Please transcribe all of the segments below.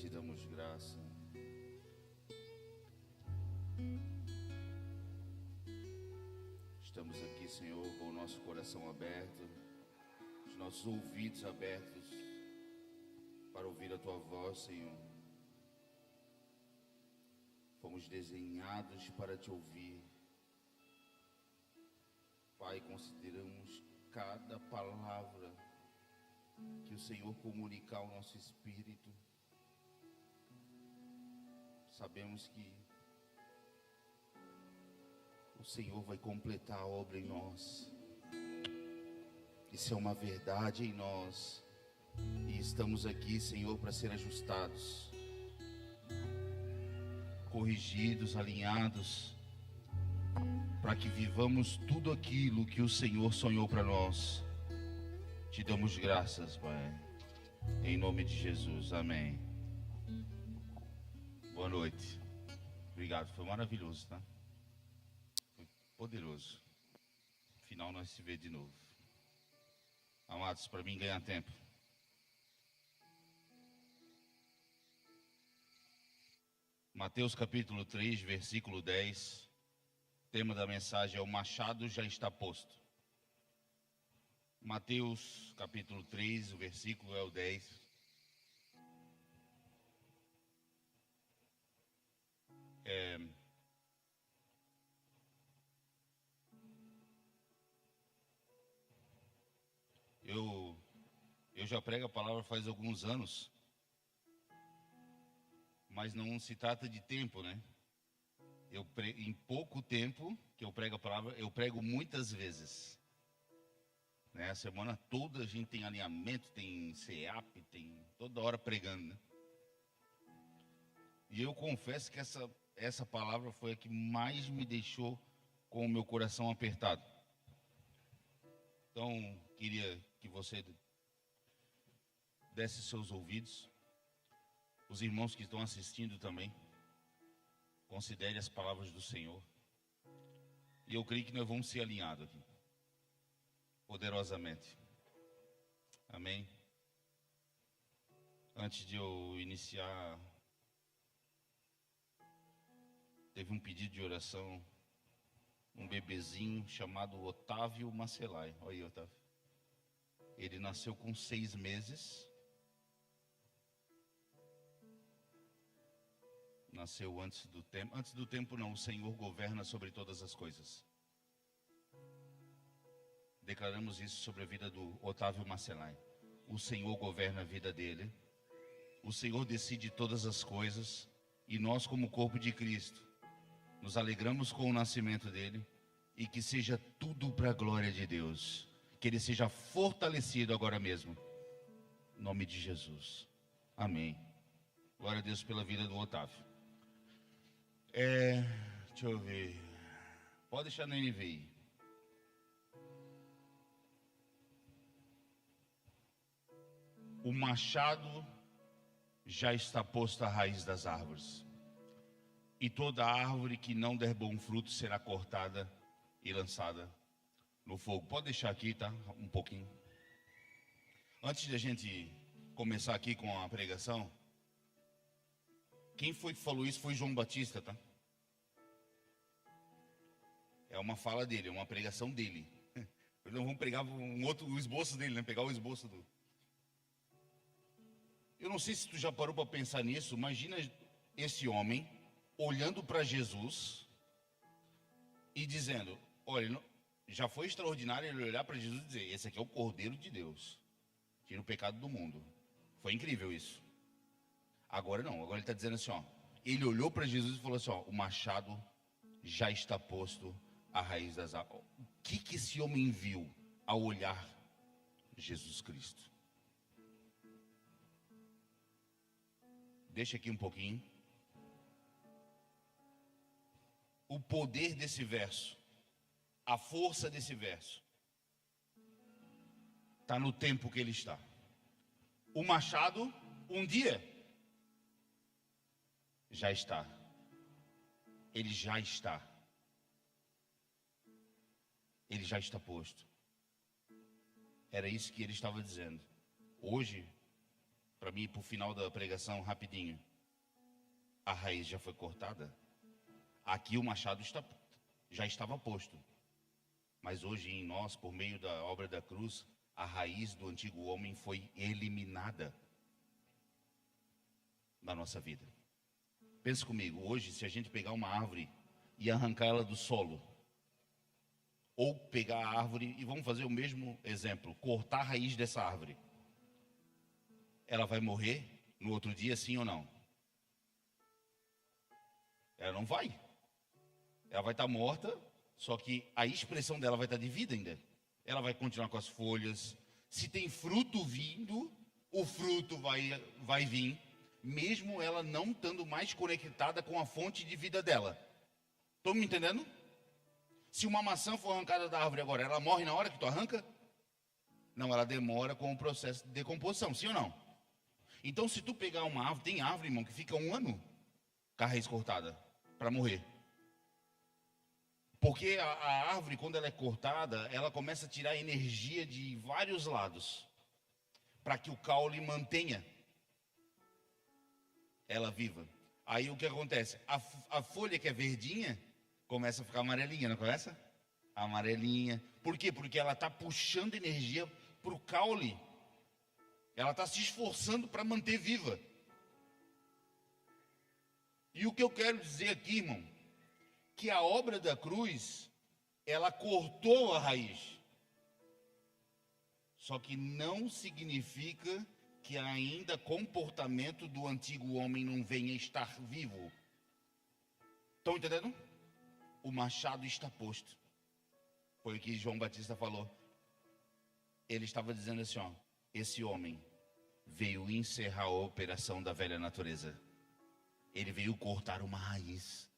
te damos graça. Estamos aqui, Senhor, com o nosso coração aberto, os nossos ouvidos abertos para ouvir a Tua voz, Senhor. Fomos desenhados para Te ouvir. Pai, consideramos cada palavra que o Senhor comunicar ao nosso espírito. Sabemos que o Senhor vai completar a obra em nós. Isso é uma verdade em nós. E estamos aqui, Senhor, para ser ajustados, corrigidos, alinhados, para que vivamos tudo aquilo que o Senhor sonhou para nós. Te damos graças, Pai, em nome de Jesus, amém. Boa noite. Obrigado, foi maravilhoso, tá? Foi poderoso. Afinal, nós se vê de novo. Amados, para mim ganhar tempo, Mateus capítulo 3, versículo 10. O tema da mensagem é: o machado já está posto. Mateus capítulo 3, o versículo é o 10. Eu já prego a palavra faz alguns anos, mas não se trata de tempo, né? Em pouco tempo que eu prego a palavra, eu prego muitas vezes. Né? A semana toda a gente tem alinhamento, tem CEAP, tem toda hora pregando, né? E eu confesso que essa palavra foi a que mais me deixou com o meu coração apertado. Então, queria que você desse seus ouvidos. Os irmãos que estão assistindo também, considere as palavras do Senhor. E eu creio que nós vamos ser alinhados aqui, poderosamente. Amém? Antes de eu iniciar, teve um pedido de oração, um bebezinho chamado Otávio Macelai. Olha aí, Otávio. Ele nasceu com 6 meses. Nasceu antes do tempo. Antes do tempo não, o Senhor governa sobre todas as coisas. Declaramos isso sobre a vida do Otávio Macelai. O Senhor governa a vida dele. O Senhor decide todas as coisas. E nós, como corpo de Cristo, nos alegramos com o nascimento dele. E que seja tudo para a glória de Deus. Que ele seja fortalecido agora mesmo. Em nome de Jesus. Amém. Glória a Deus pela vida do Otávio. Deixa eu ver. Pode deixar no NVI. O machado já está posto à raiz das árvores, e toda árvore que não der bom fruto será cortada e lançada no fogo. Pode deixar aqui, tá? Um pouquinho. Antes de a gente começar aqui com a pregação, quem foi que falou isso foi João Batista, tá? É uma fala dele, é uma pregação dele. Não vamos pregar o esboço dele, né? Pegar o esboço do... Eu não sei se tu já parou para pensar nisso. Imagina esse homem olhando para Jesus e dizendo: olha, já foi extraordinário ele olhar para Jesus e dizer: esse aqui é o Cordeiro de Deus, tira o pecado do mundo. Foi incrível isso. Agora não, agora ele está dizendo assim, ó, ele olhou para Jesus e falou assim, ó, o machado já está posto à raiz das árvores. O que esse homem viu ao olhar Jesus Cristo? Deixa aqui um pouquinho. O poder desse verso, a força desse verso, está no tempo que ele está. O machado, um dia, já está. Ele já está. Ele já está posto. Era isso que ele estava dizendo. Hoje, para mim ir para o final da pregação rapidinho. A raiz já foi cortada. Aqui o machado já estava posto. Mas hoje em nós, por meio da obra da cruz, a raiz do antigo homem foi eliminada da nossa vida. Pense comigo, hoje se a gente pegar uma árvore e arrancar ela do solo, ou pegar a árvore, e vamos fazer o mesmo exemplo, cortar a raiz dessa árvore, ela vai morrer no outro dia, sim ou não? Ela não vai. Ela vai estar morta, só que a expressão dela vai estar de vida ainda. Ela vai continuar com as folhas. Se tem fruto vindo, o fruto vai vir, mesmo ela não estando mais conectada com a fonte de vida dela. Estão me entendendo? Se uma maçã for arrancada da árvore agora, ela morre na hora que tu arranca? Não, ela demora com o processo de decomposição, sim ou não? Então, se tu pegar uma árvore, tem árvore, irmão, que fica 1 ano com a raiz cortada, para morrer. Porque a árvore, quando ela é cortada, ela começa a tirar energia de vários lados, para que o caule mantenha ela viva. Aí o que acontece? A folha que é verdinha, começa a ficar amarelinha, não começa? Amarelinha. Por quê? Porque ela está puxando energia para o caule. Ela está se esforçando para manter viva. E o que eu quero dizer aqui, irmão, que a obra da cruz, ela cortou a raiz. Só que não significa que ainda comportamento do antigo homem não venha estar vivo. Estão entendendo? O machado está posto. Foi o que João Batista falou. Ele estava dizendo assim, ó, esse homem veio encerrar a operação da velha natureza. Ele veio cortar uma raiz.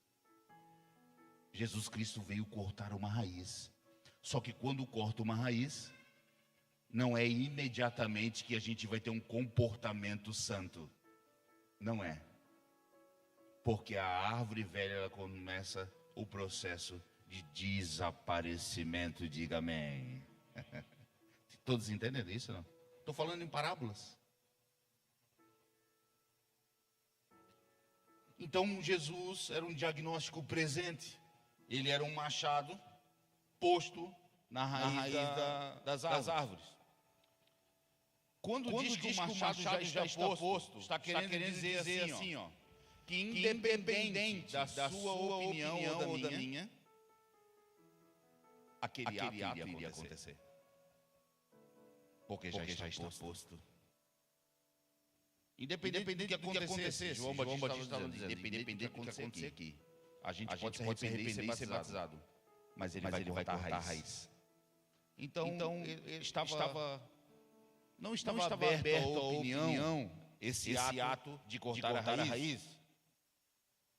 Jesus Cristo veio cortar uma raiz. Só que quando corta uma raiz, não é imediatamente que a gente vai ter um comportamento santo. Não é. Porque a árvore velha, ela começa o processo de desaparecimento. Diga amém. Todos entendem isso, não? Estou falando em parábolas. Então Jesus era um diagnóstico presente. Ele era um machado posto na raiz das árvores. Quando diz que o machado já está posto, está querendo dizer assim, ó, que independente da sua opinião ou da minha, aquele ato iria acontecer. Porque já está posto. Independente do que acontecesse, João Batista estava dizendo, independente do que acontecer aqui, a gente pode se arrepender e ser batizado, mas ele vai cortar a raiz. Então ele não estava aberto à opinião, esse ato de cortar a raiz.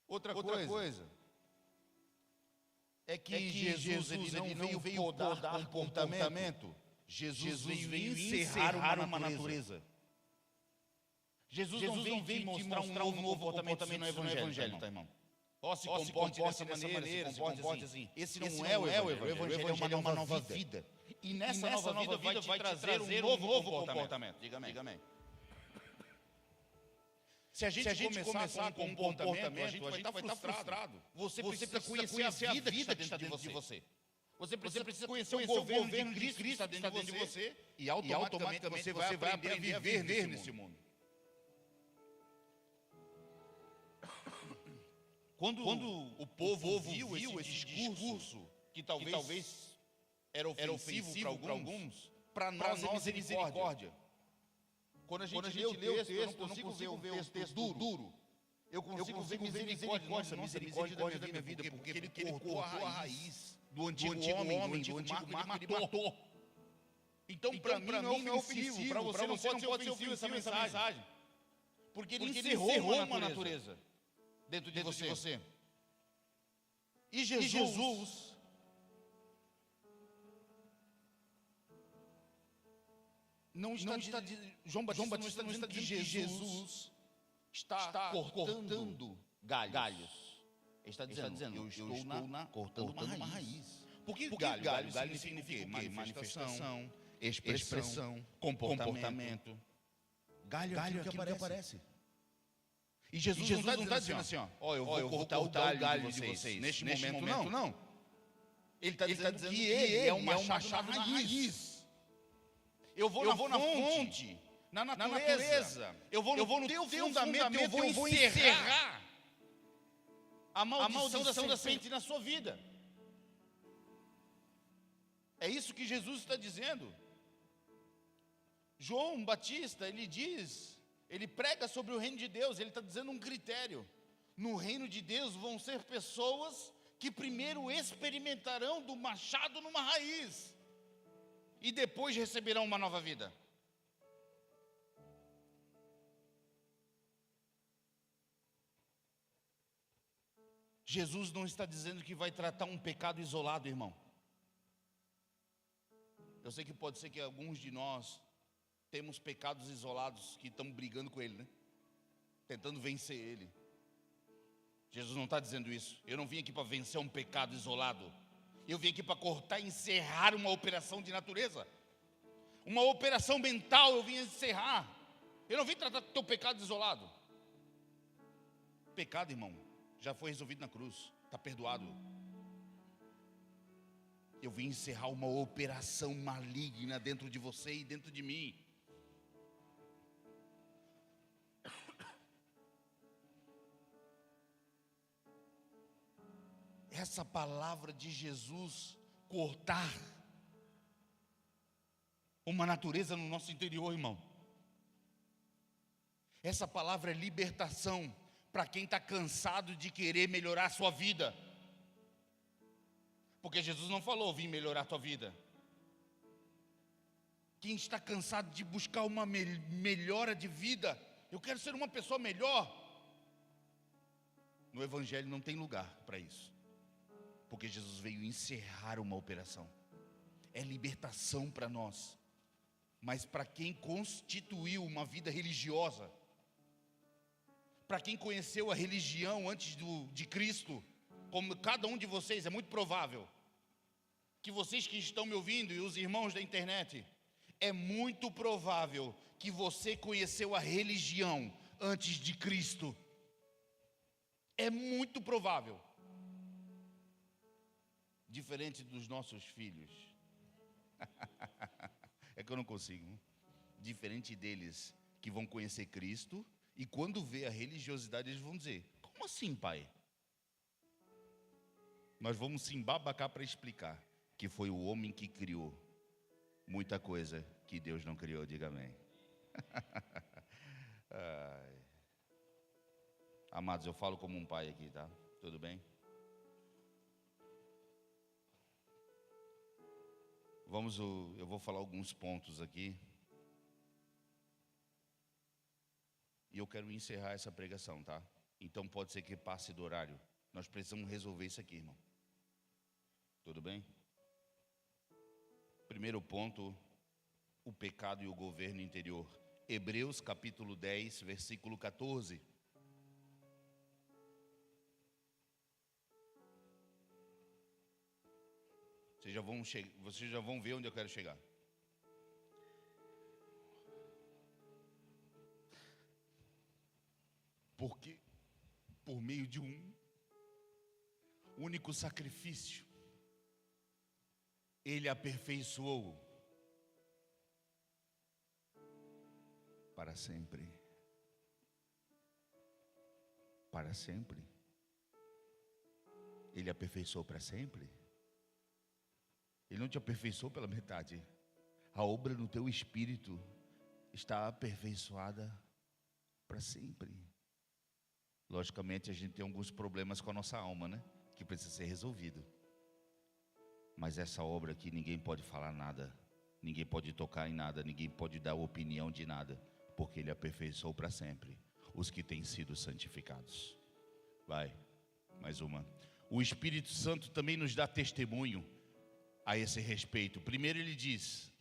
Outra coisa é que Jesus ele não veio podar comportamento. Jesus veio encerrar uma natureza. Jesus não veio te mostrar um novo comportamento no Evangelho, tá, irmão? Se comporte dessa maneira, se comporte assim. Esse não é o Evangelho. O Evangelho é uma nova vida. E nessa nova vida vai te trazer um novo comportamento. Diga amém. Se a gente começar com um comportamento, a gente vai estar frustrado. Você precisa conhecer a vida que está dentro de você. Você precisa conhecer o governo de Cristo que está dentro de você. E automaticamente você vai aprender a viver nesse mundo. Quando o povo viu esse discurso, que talvez era ofensivo para alguns, para nós é misericórdia. Quando a gente lê o texto, eu não consigo ver o texto duro. Eu consigo ver misericórdia. Nossa, misericórdia da minha vida, porque ele cortou a raiz do antigo homem, do antigo Marco, ele matou. Então para mim não é ofensivo, para você não pode ser ofensivo essa mensagem. Porque ele encerrou uma natureza dentro de você. E Jesus não está João Batista não está dizendo que Jesus está cortando galhos. Ele está dizendo, eu estou cortando uma raiz. Porque galho significa o quê? Manifestação, expressão, comportamento. Galho é aquilo que aparece. E Jesus não está dizendo assim, ó, eu vou cortar o galho de vocês. Neste momento, não. Ele está dizendo que ele é um machado na raiz. Eu vou na fonte, na natureza. Eu vou no teu fundamento, eu vou encerrar a maldição da serpente na sua vida. É isso que Jesus está dizendo. João Batista, ele prega sobre o reino de Deus, ele está dizendo um critério. No reino de Deus vão ser pessoas que primeiro experimentarão do machado numa raiz e depois receberão uma nova vida. Jesus não está dizendo que vai tratar um pecado isolado, irmão. Eu sei que pode ser que alguns de nós temos pecados isolados que estamos brigando com ele, né? Tentando vencer ele. Jesus não está dizendo isso. Eu não vim aqui para vencer um pecado isolado. Eu vim aqui para cortar e encerrar uma operação de natureza. Uma operação mental eu vim encerrar. Eu não vim tratar do teu pecado isolado. Pecado, irmão, já foi resolvido na cruz. Está perdoado. Eu vim encerrar uma operação maligna dentro de você e dentro de mim. Essa palavra de Jesus cortar uma natureza no nosso interior, irmão. Essa palavra é libertação para quem está cansado de querer melhorar a sua vida. Porque Jesus não falou, vim melhorar a tua vida. Quem está cansado de buscar uma melhora de vida, eu quero ser uma pessoa melhor. No Evangelho não tem lugar para isso. Porque Jesus veio encerrar uma operação. É libertação para nós. Mas para quem constituiu uma vida religiosa, para quem conheceu a religião antes de Cristo, como cada um de vocês, é muito provável que vocês que estão me ouvindo e os irmãos da internet, é muito provável que você conheceu a religião antes de Cristo. É muito provável. Diferente dos nossos filhos. É que eu não consigo. Diferente deles que vão conhecer Cristo e quando vê a religiosidade eles vão dizer: como assim, pai? Nós vamos se embabacar para explicar que foi o homem que criou muita coisa que Deus não criou, diga amém. Amados, eu falo como um pai aqui, tá? Tudo bem? Eu vou falar alguns pontos aqui. E eu quero encerrar essa pregação, tá? Então pode ser que passe do horário. Nós precisamos resolver isso aqui, irmão. Tudo bem? Primeiro ponto, o pecado e o governo interior. Hebreus capítulo 10, versículo 14. Vocês já vão ver onde eu quero chegar. Porque por meio de um único sacrifício, Ele aperfeiçoou para sempre. Para sempre. Ele aperfeiçoou para sempre. Ele não te aperfeiçoou pela metade. A obra no teu espírito está aperfeiçoada para sempre. Logicamente a gente tem alguns problemas com a nossa alma, né? Que precisa ser resolvido. Mas essa obra aqui ninguém pode falar nada. Ninguém pode tocar em nada. Ninguém pode dar opinião de nada. Porque Ele aperfeiçoou para sempre os que têm sido santificados. Vai, mais uma. O Espírito Santo também nos dá testemunho a esse respeito. Primeiro ele diz: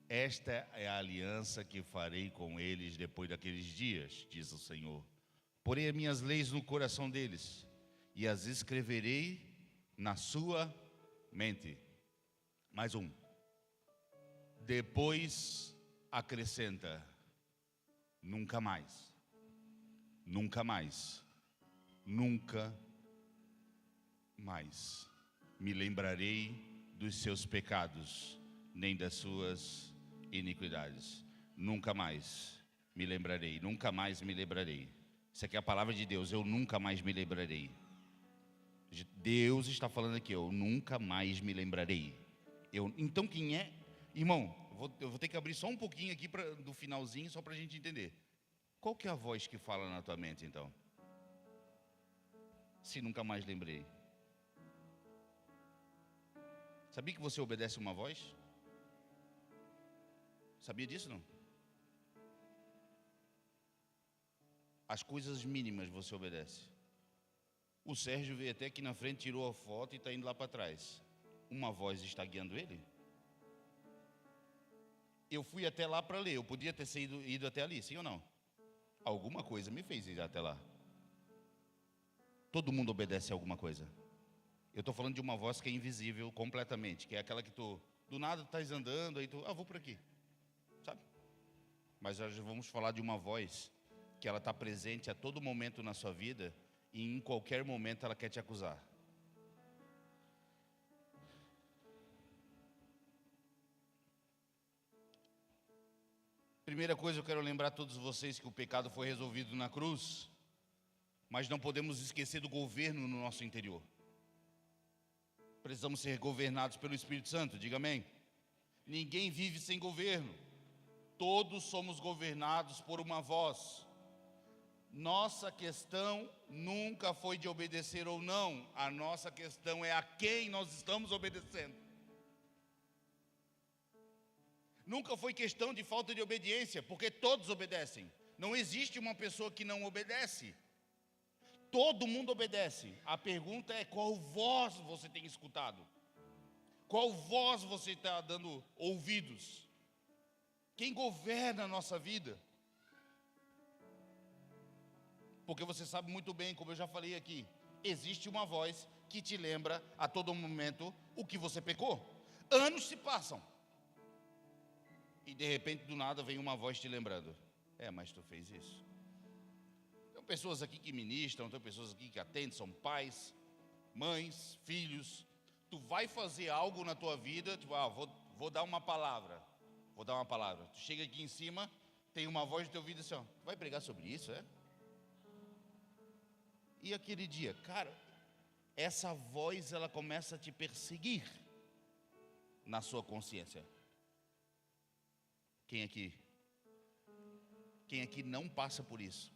esta é a aliança que farei com eles depois daqueles dias, diz o Senhor. Porei as minhas leis no coração deles e as escreverei na sua mente. Mais um. Depois acrescenta: Nunca mais. Nunca mais. Nunca mais me lembrarei dos seus pecados, nem das suas iniquidades. Nunca mais me lembrarei. Nunca mais me lembrarei. Isso aqui é a palavra de Deus. Eu nunca mais me lembrarei. Deus está falando aqui. Eu nunca mais me lembrarei. Então quem é? Irmão, eu vou ter que abrir só um pouquinho aqui do finalzinho, só para a gente entender. Qual que é a voz que fala na tua mente, então? Se nunca mais lembrei. Sabia que você obedece uma voz? Sabia disso, não? As coisas mínimas você obedece. O Sérgio veio até aqui na frente, tirou a foto e está indo lá para trás. Uma voz está guiando ele? Eu fui até lá para ler, eu podia ter ido até ali, sim ou não? Alguma coisa me fez ir até lá. Todo mundo obedece a alguma coisa. Eu estou falando de uma voz que é invisível completamente, que é aquela que tu, do nada, estás andando, aí tu, vou por aqui, sabe? Mas hoje vamos falar de uma voz que ela está presente a todo momento na sua vida e em qualquer momento ela quer te acusar. Primeira coisa, eu quero lembrar a todos vocês que o pecado foi resolvido na cruz, mas não podemos esquecer do governo no nosso interior. Precisamos ser governados pelo Espírito Santo, diga amém. Ninguém vive sem governo. Todos somos governados por uma voz. Nossa questão nunca foi de obedecer ou não. A nossa questão é a quem nós estamos obedecendo. Nunca foi questão de falta de obediência, porque todos obedecem. Não existe uma pessoa que não obedece. Todo mundo obedece. A pergunta é qual voz você tem escutado? Qual voz você está dando ouvidos? Quem governa a nossa vida? Porque você sabe muito bem, como eu já falei aqui, existe uma voz que te lembra a todo momento o que você pecou. Anos se passam. E de repente, do nada, vem uma voz te lembrando. Mas tu fez isso. Tem pessoas aqui que ministram, tem pessoas aqui que atendem, são pais, mães, filhos. Tu vai fazer algo na tua vida, tipo, vou dar uma palavra. Vou dar uma palavra. Tu chega aqui em cima, tem uma voz no teu ouvido assim, vai pregar sobre isso, é? E aquele dia, cara, essa voz, ela começa a te perseguir na sua consciência. Quem aqui não passa por isso?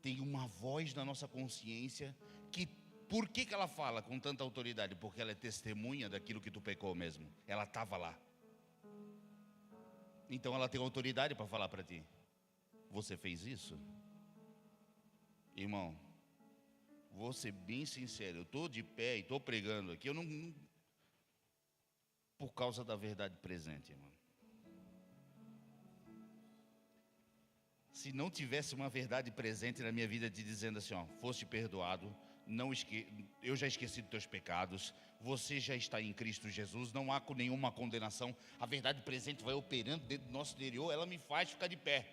Tem uma voz na nossa consciência que, por que ela fala com tanta autoridade? Porque ela é testemunha daquilo que tu pecou mesmo. Ela estava lá. Então ela tem autoridade para falar para ti. Você fez isso? Irmão, vou ser bem sincero, eu estou de pé e estou pregando aqui, eu não por causa da verdade presente, irmão. Se não tivesse uma verdade presente na minha vida te dizendo assim, foste perdoado, eu já esqueci dos teus pecados, você já está em Cristo Jesus, não há nenhuma condenação, a verdade presente vai operando dentro do nosso interior, ela me faz ficar de pé.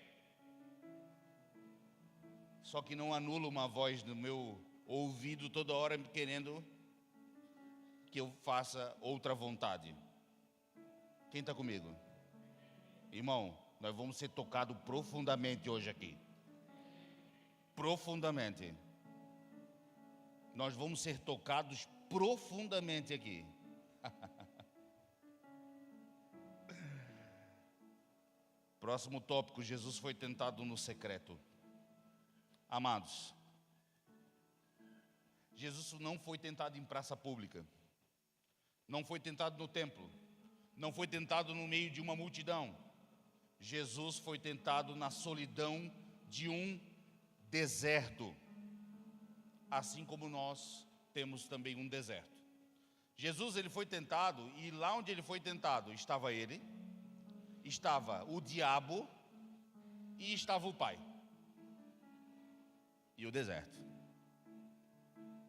Só que não anula uma voz no meu ouvido toda hora querendo que eu faça outra vontade. Quem está comigo? Irmão, nós vamos ser tocados profundamente hoje aqui. Profundamente. Nós vamos ser tocados profundamente aqui. Próximo tópico, Jesus foi tentado no secreto. Amados, Jesus não foi tentado em praça pública. Não foi tentado no templo. Não foi tentado no meio de uma multidão. Jesus foi tentado na solidão de um deserto. Assim como nós temos também um deserto. Jesus, ele foi tentado, e lá onde ele foi tentado, estava ele, estava o diabo e estava o Pai. E o deserto.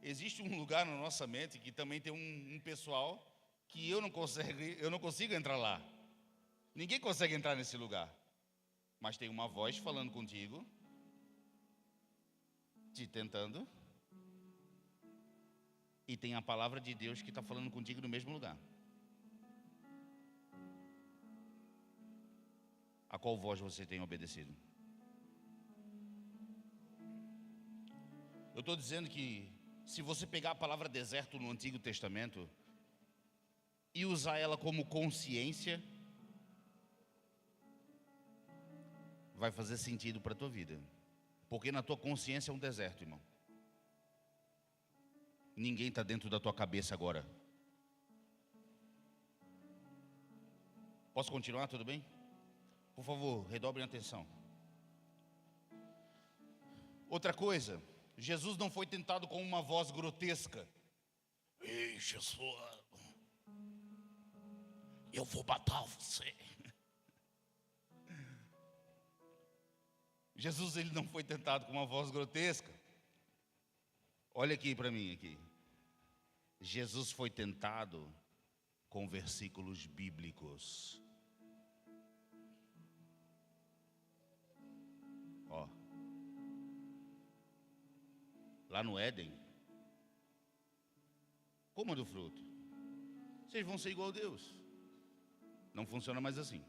Existe um lugar na nossa mente que também tem um pessoal que eu não consigo entrar lá. Ninguém consegue entrar nesse lugar. Mas tem uma voz falando contigo, te tentando, e tem a palavra de Deus que está falando contigo no mesmo lugar. A qual voz você tem obedecido? Eu estou dizendo que se você pegar a palavra deserto no Antigo Testamento e usar ela como consciência, vai fazer sentido para a tua vida. Porque na tua consciência é um deserto, irmão. Ninguém está dentro da tua cabeça agora. Posso continuar, tudo bem? Por favor, redobrem a atenção. Outra coisa, Jesus não foi tentado com uma voz grotesca. Ei, Jesus, eu vou matar você. Jesus, ele não foi tentado com uma voz grotesca. Olha aqui para mim aqui. Jesus foi tentado com versículos bíblicos. Ó. Lá no Éden, coma do fruto. Vocês vão ser igual a Deus. Não funciona mais assim.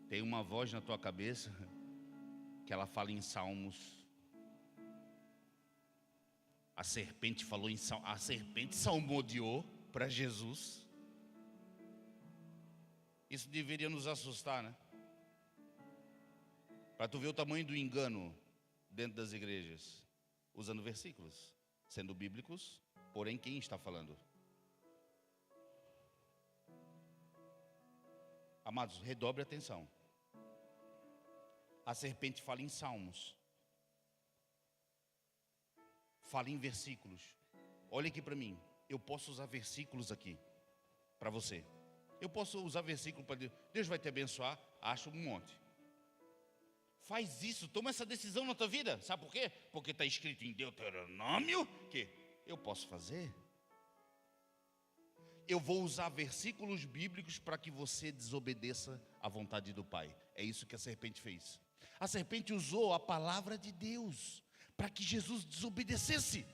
Tem uma voz na tua cabeça que ela fala em Salmos. A serpente falou em Salmos. A serpente salmodiou para Jesus. Isso deveria nos assustar, né? Para tu ver o tamanho do engano dentro das igrejas, usando versículos, sendo bíblicos, porém quem está falando? Amados, redobre a atenção. A serpente fala em Salmos, fala em versículos. Olha aqui para mim, eu posso usar versículos aqui para você. Eu posso usar versículo para Deus. Deus vai te abençoar, acho um monte. Faz isso, toma essa decisão na tua vida. Sabe por quê? Porque está escrito em Deuteronômio que eu posso fazer. Eu vou usar versículos bíblicos para que você desobedeça à vontade do Pai. É isso que a serpente fez. A serpente usou a palavra de Deus para que Jesus desobedecesse.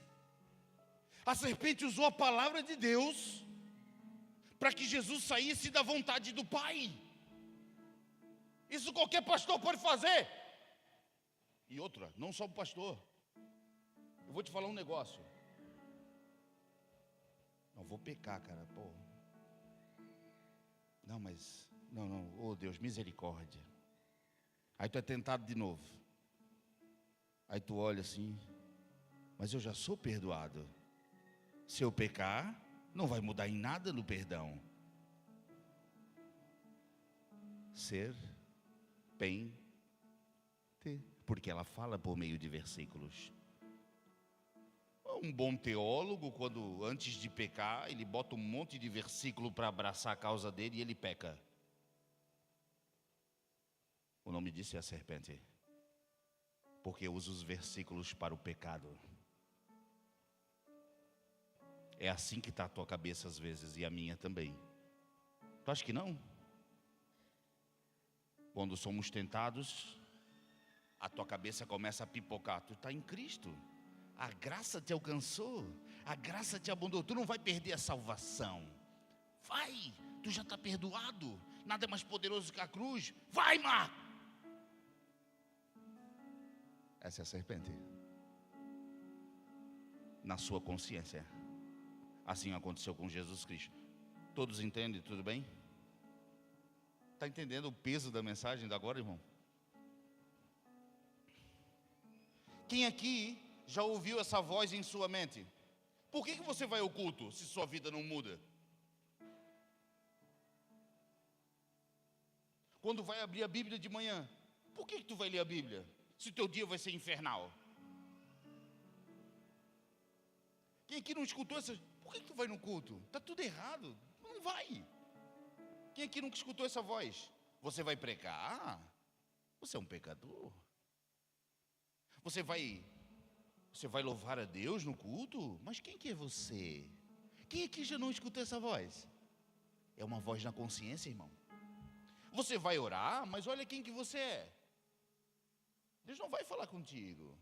A serpente usou a palavra de Deus para que Jesus saísse da vontade do Pai. Isso qualquer pastor pode fazer. E outra, não só o pastor. Eu vou te falar um negócio. Não vou pecar, cara, pô. Não, mas não, oh Deus, misericórdia. Aí tu é tentado de novo. Aí tu olha assim, mas eu já sou perdoado. Se eu pecar, não vai mudar em nada no perdão. Porque ela fala por meio de versículos. Um bom teólogo, quando antes de pecar, ele bota um monte de versículo para abraçar a causa dele e ele peca. O nome disso é a serpente, porque usa os versículos para o pecado. É assim que está a tua cabeça às vezes, e a minha também. Tu acha que não? Quando somos tentados, a tua cabeça começa a pipocar. Tu está em Cristo, a graça te alcançou, a graça te abandonou. Tu não vai perder a salvação. Vai, tu já está perdoado. Nada é mais poderoso que a cruz. Vai, Mar! Essa é a serpente. Na sua consciência. Assim aconteceu com Jesus Cristo. Todos entendem, tudo bem? Está entendendo o peso da mensagem da agora, irmão? Quem aqui já ouviu essa voz em sua mente? Por que você vai ao culto se sua vida não muda? Quando vai abrir a Bíblia de manhã, por que tu vai ler a Bíblia? Se o teu dia vai ser infernal. Quem aqui não escutou essa? Por que tu vai no culto? Está tudo errado, não vai. Quem aqui nunca escutou essa voz? Você vai pregar? Você é um pecador. Você vai louvar a Deus no culto? Mas quem que é você? Quem aqui já não escutou essa voz? É uma voz na consciência, irmão. Você vai orar, mas olha quem que você é. Deus não vai falar contigo.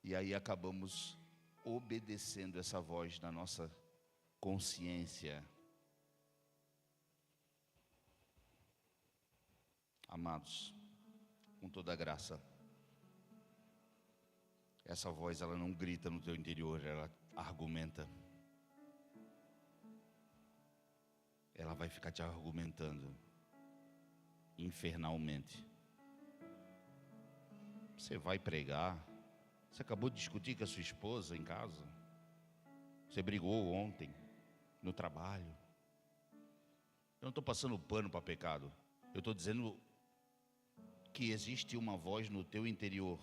E aí acabamos obedecendo essa voz na nossa consciência. Amados, com toda a graça, essa voz ela não grita no teu interior, ela argumenta. Ela vai ficar te argumentando infernalmente. Você vai pregar. Você acabou de discutir com a sua esposa em casa. Você brigou ontem no trabalho. Eu não estou passando pano para pecado. Eu estou dizendo que existe uma voz no teu interior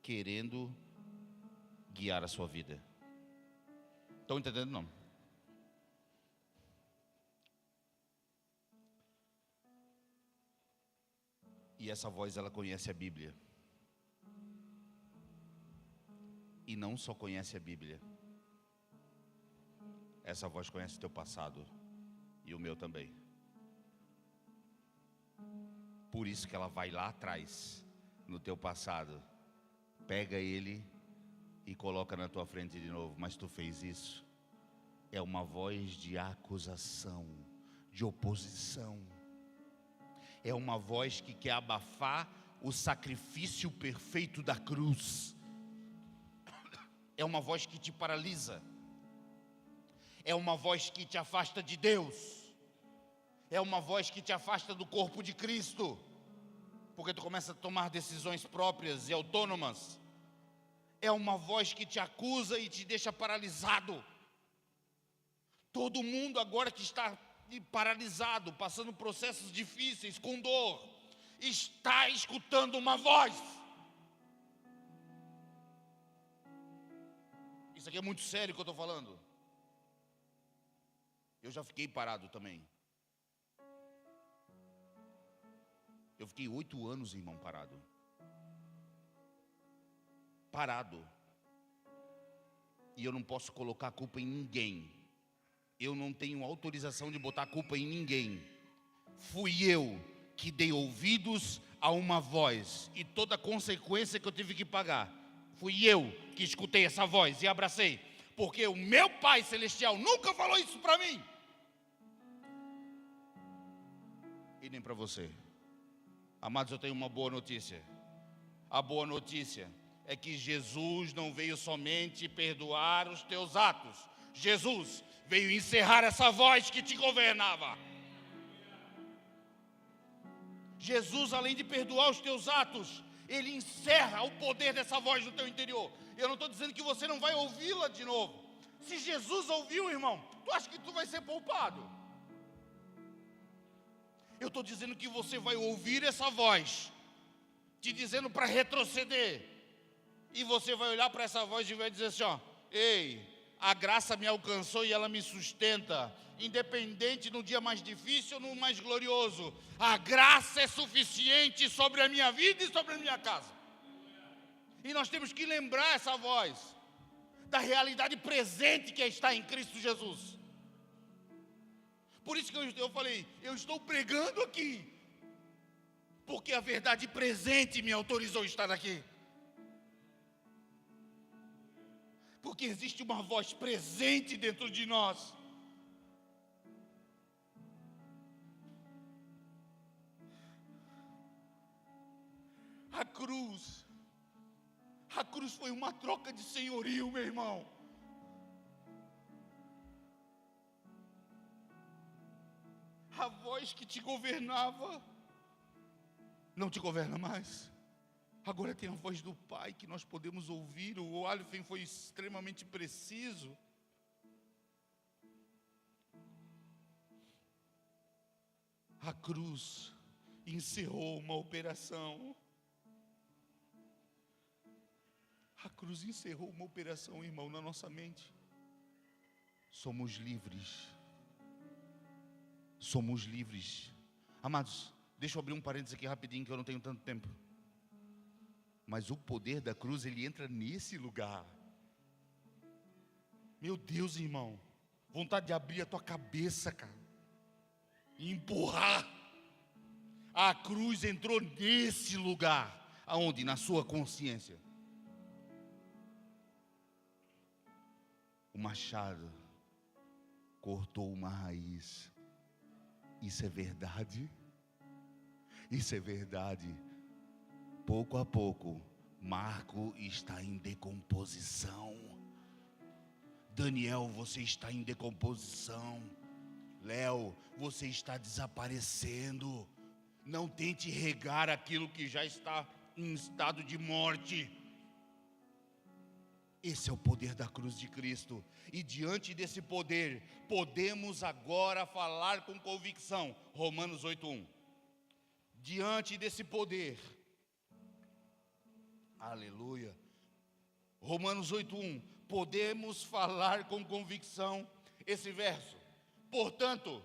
querendo guiar a sua vida. Estão entendendo, não? E essa voz, ela conhece a Bíblia. E não só conhece a Bíblia. Essa voz conhece o teu passado. E o meu também. Por isso que ela vai lá atrás, no teu passado. Pega ele e coloca na tua frente de novo. Mas tu fez isso. É uma voz de acusação, de oposição. É uma voz que quer abafar o sacrifício perfeito da cruz. É uma voz que te paralisa. É uma voz que te afasta de Deus. É uma voz que te afasta do corpo de Cristo. Porque tu começa a tomar decisões próprias e autônomas. É uma voz que te acusa e te deixa paralisado. Todo mundo agora que está paralisado, passando processos difíceis, com dor, está escutando uma voz. Isso aqui é muito sério que eu estou falando. Eu já fiquei parado também. Eu fiquei 8 anos, irmão, parado. E eu não posso colocar a culpa em ninguém. Eu não tenho autorização de botar a culpa em ninguém. Fui eu que dei ouvidos a uma voz. E toda a consequência que eu tive que pagar. Fui eu que escutei essa voz e abracei. Porque o meu Pai Celestial nunca falou isso para mim. E nem para você. Amados, eu tenho uma boa notícia. A boa notícia é que Jesus não veio somente perdoar os teus atos. Jesus veio encerrar essa voz que te governava. Jesus, além de perdoar os teus atos, Ele encerra o poder dessa voz no teu interior. Eu não estou dizendo que você não vai ouvi-la de novo. Se Jesus ouviu, irmão, tu acha que tu vai ser poupado? Eu estou dizendo que você vai ouvir essa voz te dizendo para retroceder. E você vai olhar para essa voz e vai dizer assim, ó: ei, a graça me alcançou e ela me sustenta, independente no dia mais difícil ou no mais glorioso. A graça é suficiente sobre a minha vida e sobre a minha casa. E nós temos que lembrar essa voz da realidade presente que está em Cristo Jesus. Por isso que eu falei, eu estou pregando aqui, porque a verdade presente me autorizou a estar aqui. Porque existe uma voz presente dentro de nós. A cruz foi uma troca de senhorio, meu irmão. A voz que te governava não te governa mais. Agora tem a voz do Pai que nós podemos ouvir. O Alfen foi extremamente preciso. A cruz encerrou uma operação. A cruz encerrou uma operação, irmão, na nossa mente. Somos livres. Somos livres. Amados, deixa eu abrir um parênteses aqui rapidinho, que eu não tenho tanto tempo. Mas o poder da cruz, ele entra nesse lugar. Meu Deus, irmão. Vontade de abrir a tua cabeça, cara, e empurrar. A cruz entrou nesse lugar. Aonde? Na sua consciência. O machado cortou uma raiz. Isso é verdade? Isso é verdade. Pouco a pouco, Marco está em decomposição. Daniel, você está em decomposição. Léo, você está desaparecendo. Não tente regar aquilo que já está em estado de morte. Esse é o poder da cruz de Cristo. E diante desse poder, podemos agora falar com convicção. Romanos 8:1. Diante desse poder, aleluia. Romanos 8:1. Podemos falar com convicção esse verso. Portanto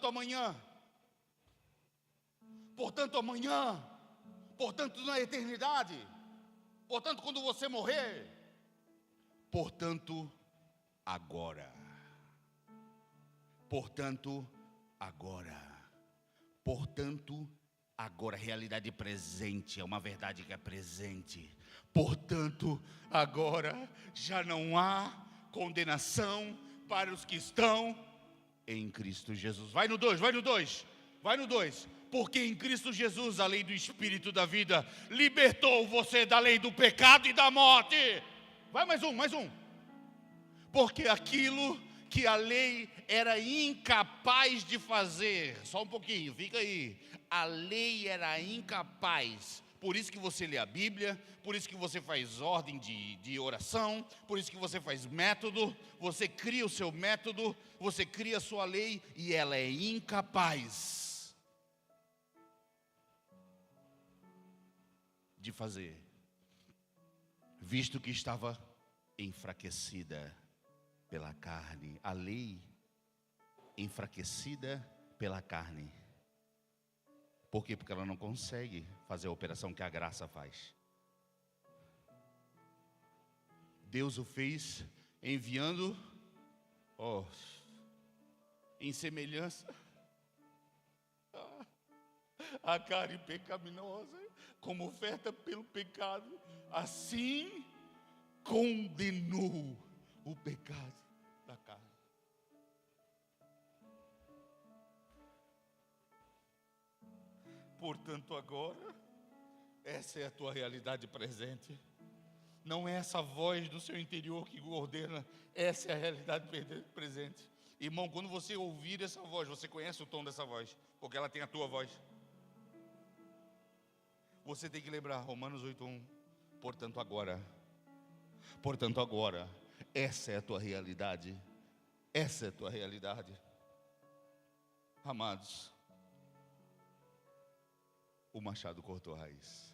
amanhã, portanto na eternidade, portanto quando você morrer, portanto agora, realidade presente, é uma verdade que é presente. Portanto, agora já não há condenação para os que estão em Cristo Jesus. Vai no 2. Porque em Cristo Jesus a lei do Espírito da vida libertou você da lei do pecado e da morte. Vai mais um. Porque aquilo que a lei era incapaz de fazer, só um pouquinho, fica aí. A lei era incapaz. Por isso que você lê a Bíblia, por isso que você faz ordem de oração, por isso que você faz método, você cria o seu método, você cria a sua lei e ela é incapaz de fazer, visto que estava enfraquecida pela carne. A lei enfraquecida pela carne. Por quê? Porque ela não consegue fazer a operação que a graça faz. Deus o fez enviando, em semelhança a carne pecaminosa, como oferta pelo pecado. Assim condenou o pecado da carne. Portanto, agora, essa é a tua realidade presente. Não é essa voz do seu interior que ordena, essa é a realidade presente. Irmão, quando você ouvir essa voz, você conhece o tom dessa voz, porque ela tem a tua voz. Você tem que lembrar, Romanos 8:1. Portanto, agora, essa é a tua realidade. Essa é a tua realidade. Amados, o machado cortou a raiz.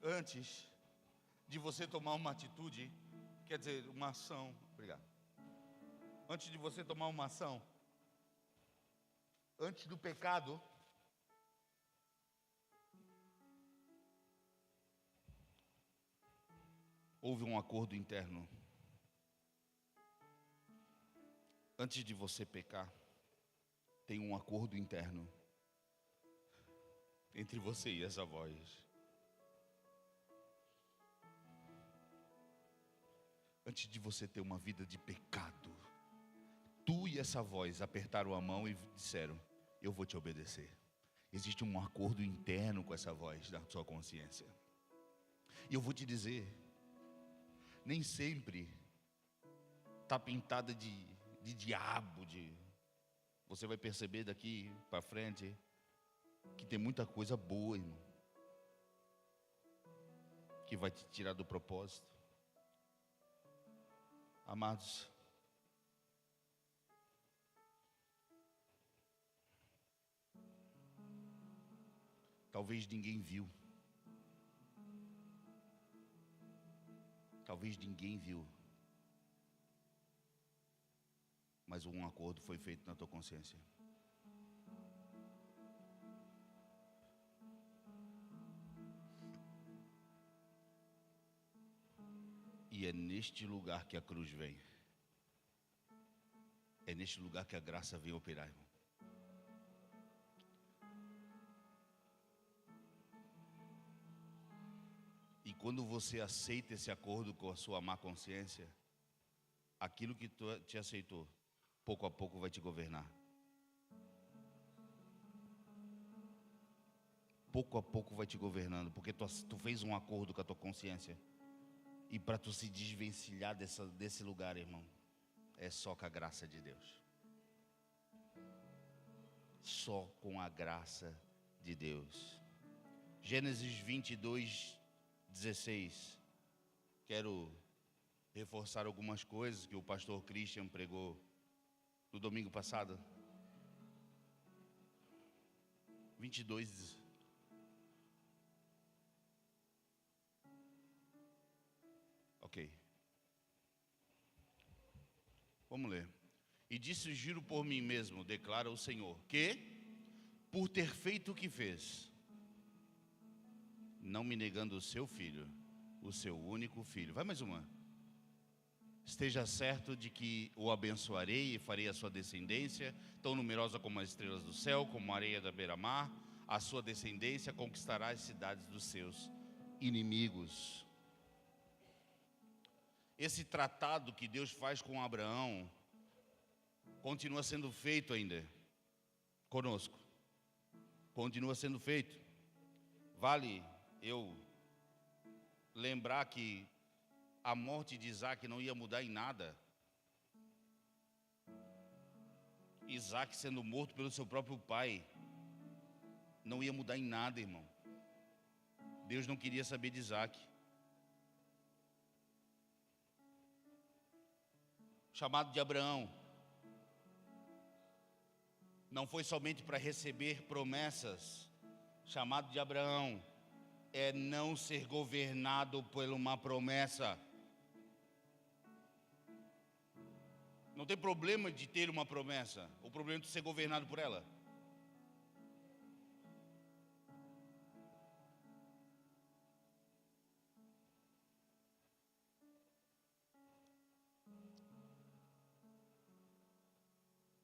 Antes de você tomar uma atitude, quer dizer, uma ação, obrigado. Antes de você tomar uma ação, antes do pecado, houve um acordo interno. Antes de você pecar, tem um acordo interno entre você e essa voz. Antes de você ter uma vida de pecado, tu e essa voz apertaram a mão e disseram: eu vou te obedecer. Existe um acordo interno com essa voz da sua consciência. E eu vou te dizer, nem sempre está pintada de diabo. Você vai perceber daqui para frente que tem muita coisa boa, irmão, que vai te tirar do propósito. Amados, talvez ninguém viu. Talvez ninguém viu. Mas um acordo foi feito na tua consciência. E é neste lugar que a cruz vem. É neste lugar que a graça vem operar, irmão. E quando você aceita esse acordo com a sua má consciência, aquilo que tu te aceitou, pouco a pouco vai te governar. Pouco a pouco vai te governando, porque tu fez um acordo com a tua consciência. E para tu se desvencilhar desse lugar, irmão, é só com a graça de Deus. Só com a graça de Deus. Gênesis 22, 16. Quero reforçar algumas coisas que o pastor Christian pregou no domingo passado. 22. Ok. Vamos ler. E disse: juro por mim mesmo, declara o Senhor, que, por ter feito o que fez, não me negando o seu filho, o seu único filho. Vai mais uma. Esteja certo de que o abençoarei e farei a sua descendência tão numerosa como as estrelas do céu, como a areia da beira-mar. A sua descendência conquistará as cidades dos seus inimigos. Esse tratado que Deus faz com Abraão continua sendo feito ainda conosco. Continua sendo feito. Vale eu lembrar que a morte de Isaac não ia mudar em nada. Isaac sendo morto pelo seu próprio pai não ia mudar em nada, irmão. Deus não queria saber de Isaac. O chamado de Abraão não foi somente para receber promessas. O chamado de Abraão é não ser governado por uma promessa. Não tem problema de ter uma promessa. O problema é de ser governado por ela.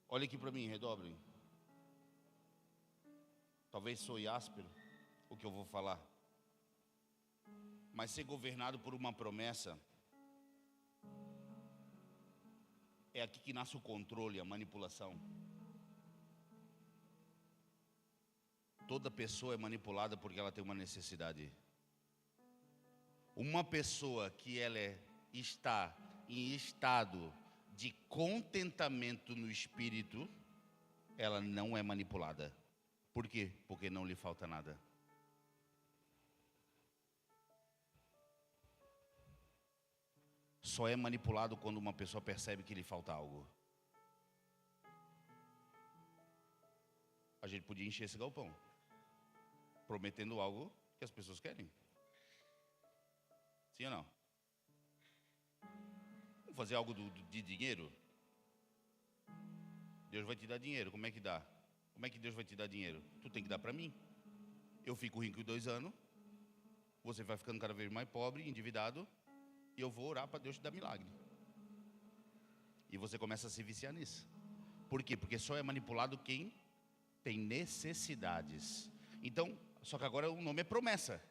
Olha aqui para mim, redobrem. Talvez soe áspero o que eu vou falar. Mas ser governado por uma promessa é aqui que nasce o controle, a manipulação. Toda pessoa é manipulada porque ela tem uma necessidade. Uma pessoa que está em estado de contentamento no espírito, ela não é manipulada. Por quê? Porque não lhe falta nada. Só é manipulado quando uma pessoa percebe que lhe falta algo. A gente podia encher esse galpão prometendo algo que as pessoas querem. Sim ou não? Vamos fazer algo de dinheiro? Deus vai te dar dinheiro. Como é que dá? Como é que Deus vai te dar dinheiro? Tu tem que dar para mim. Eu fico rico em 2 anos. Você vai ficando cada vez mais pobre, endividado. E eu vou orar para Deus te dar milagre. E você começa a se viciar nisso. Por quê? Porque só é manipulado quem tem necessidades. Então, só que agora o nome é promessa.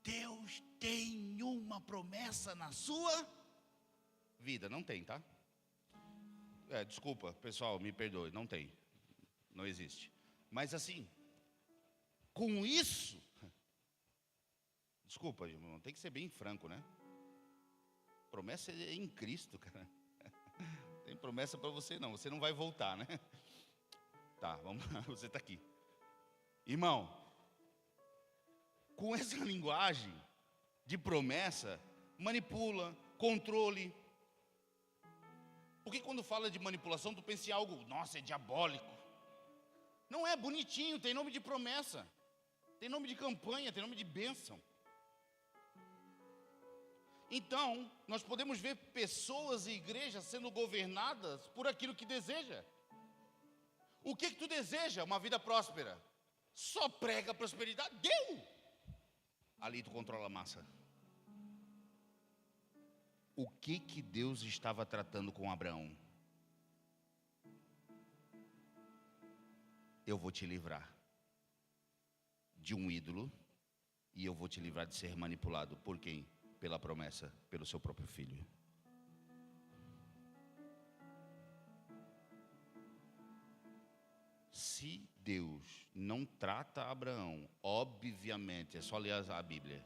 Deus tem uma promessa na sua vida. Não tem, tá? Desculpa, pessoal, me perdoe. Não tem. Não existe. Mas assim, com isso... Desculpa, irmão, tem que ser bem franco, né? Promessa é em Cristo, cara. Tem promessa para você não. Você não vai voltar, né? Tá, vamos lá. Você está aqui. Irmão, com essa linguagem de promessa, manipula, controle. Porque quando fala de manipulação, tu pensa em algo, nossa, é diabólico. Não é bonitinho, tem nome de promessa. Tem nome de campanha, tem nome de bênção. Então, nós podemos ver pessoas e igrejas sendo governadas por aquilo que deseja. O que tu deseja? Uma vida próspera. Só prega prosperidade. Deu! Ali tu controla a massa. O que Deus estava tratando com Abraão? Eu vou te livrar de um ídolo e eu vou te livrar de ser manipulado. Por quem? Pela promessa, pelo seu próprio filho. Se Deus não trata Abraão, obviamente, é só ler a Bíblia,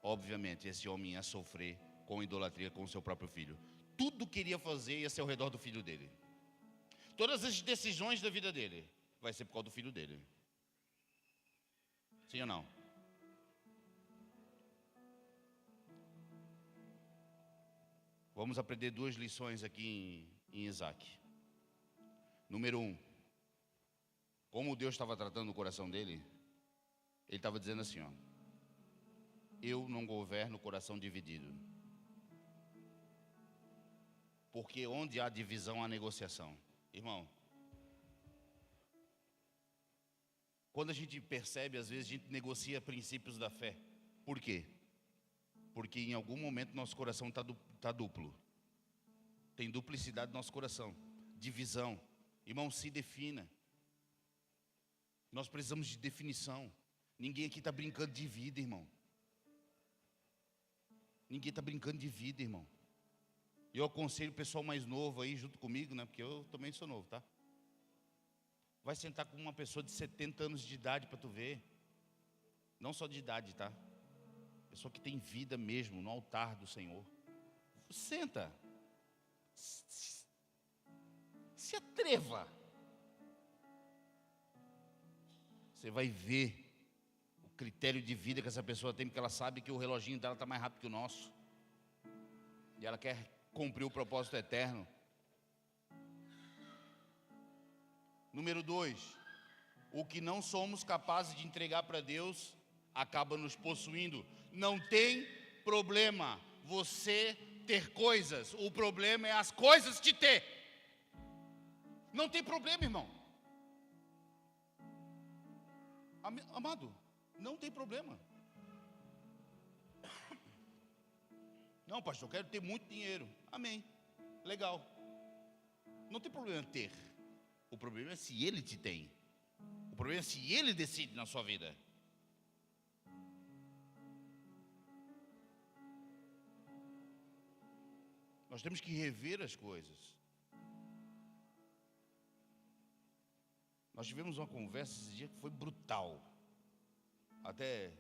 obviamente esse homem ia sofrer com idolatria com o seu próprio filho. Tudo que ele ia fazer ia ser ao redor do filho dele. Todas as decisões da vida dele vai ser por causa do filho dele. Sim ou não? Vamos aprender 2 lições aqui em Isaac. Número 1. Como Deus estava tratando o coração dele, ele estava dizendo assim, ó: eu não governo o coração dividido. Porque onde há divisão, há negociação. Irmão, quando a gente percebe, às vezes a gente negocia princípios da fé. Por quê? Porque em algum momento nosso coração está duplo. Tem duplicidade no nosso coração. Divisão. Irmão, se defina. Nós precisamos de definição. Ninguém aqui está brincando de vida, irmão. Ninguém está brincando de vida, irmão. Eu aconselho o pessoal mais novo aí junto comigo, né? Porque eu também sou novo, tá? Vai sentar com uma pessoa de 70 anos de idade para tu ver. Não só de idade, tá? Pessoa que tem vida mesmo no altar do Senhor. Senta. Se atreva. Você vai ver o critério de vida que essa pessoa tem, porque ela sabe que o reloginho dela está mais rápido que o nosso. E ela quer cumprir o propósito eterno. Número 2. O que não somos capazes de entregar para Deus acaba nos possuindo. Não tem problema você ter coisas. O problema é as coisas te ter. Não tem problema, irmão. Amado, não tem problema. Não, pastor, eu quero ter muito dinheiro. Amém. Legal. Não tem problema ter. O problema é se ele te tem. O problema é se ele decide na sua vida. Nós temos que rever as coisas. Nós tivemos uma conversa esse dia que foi brutal. Até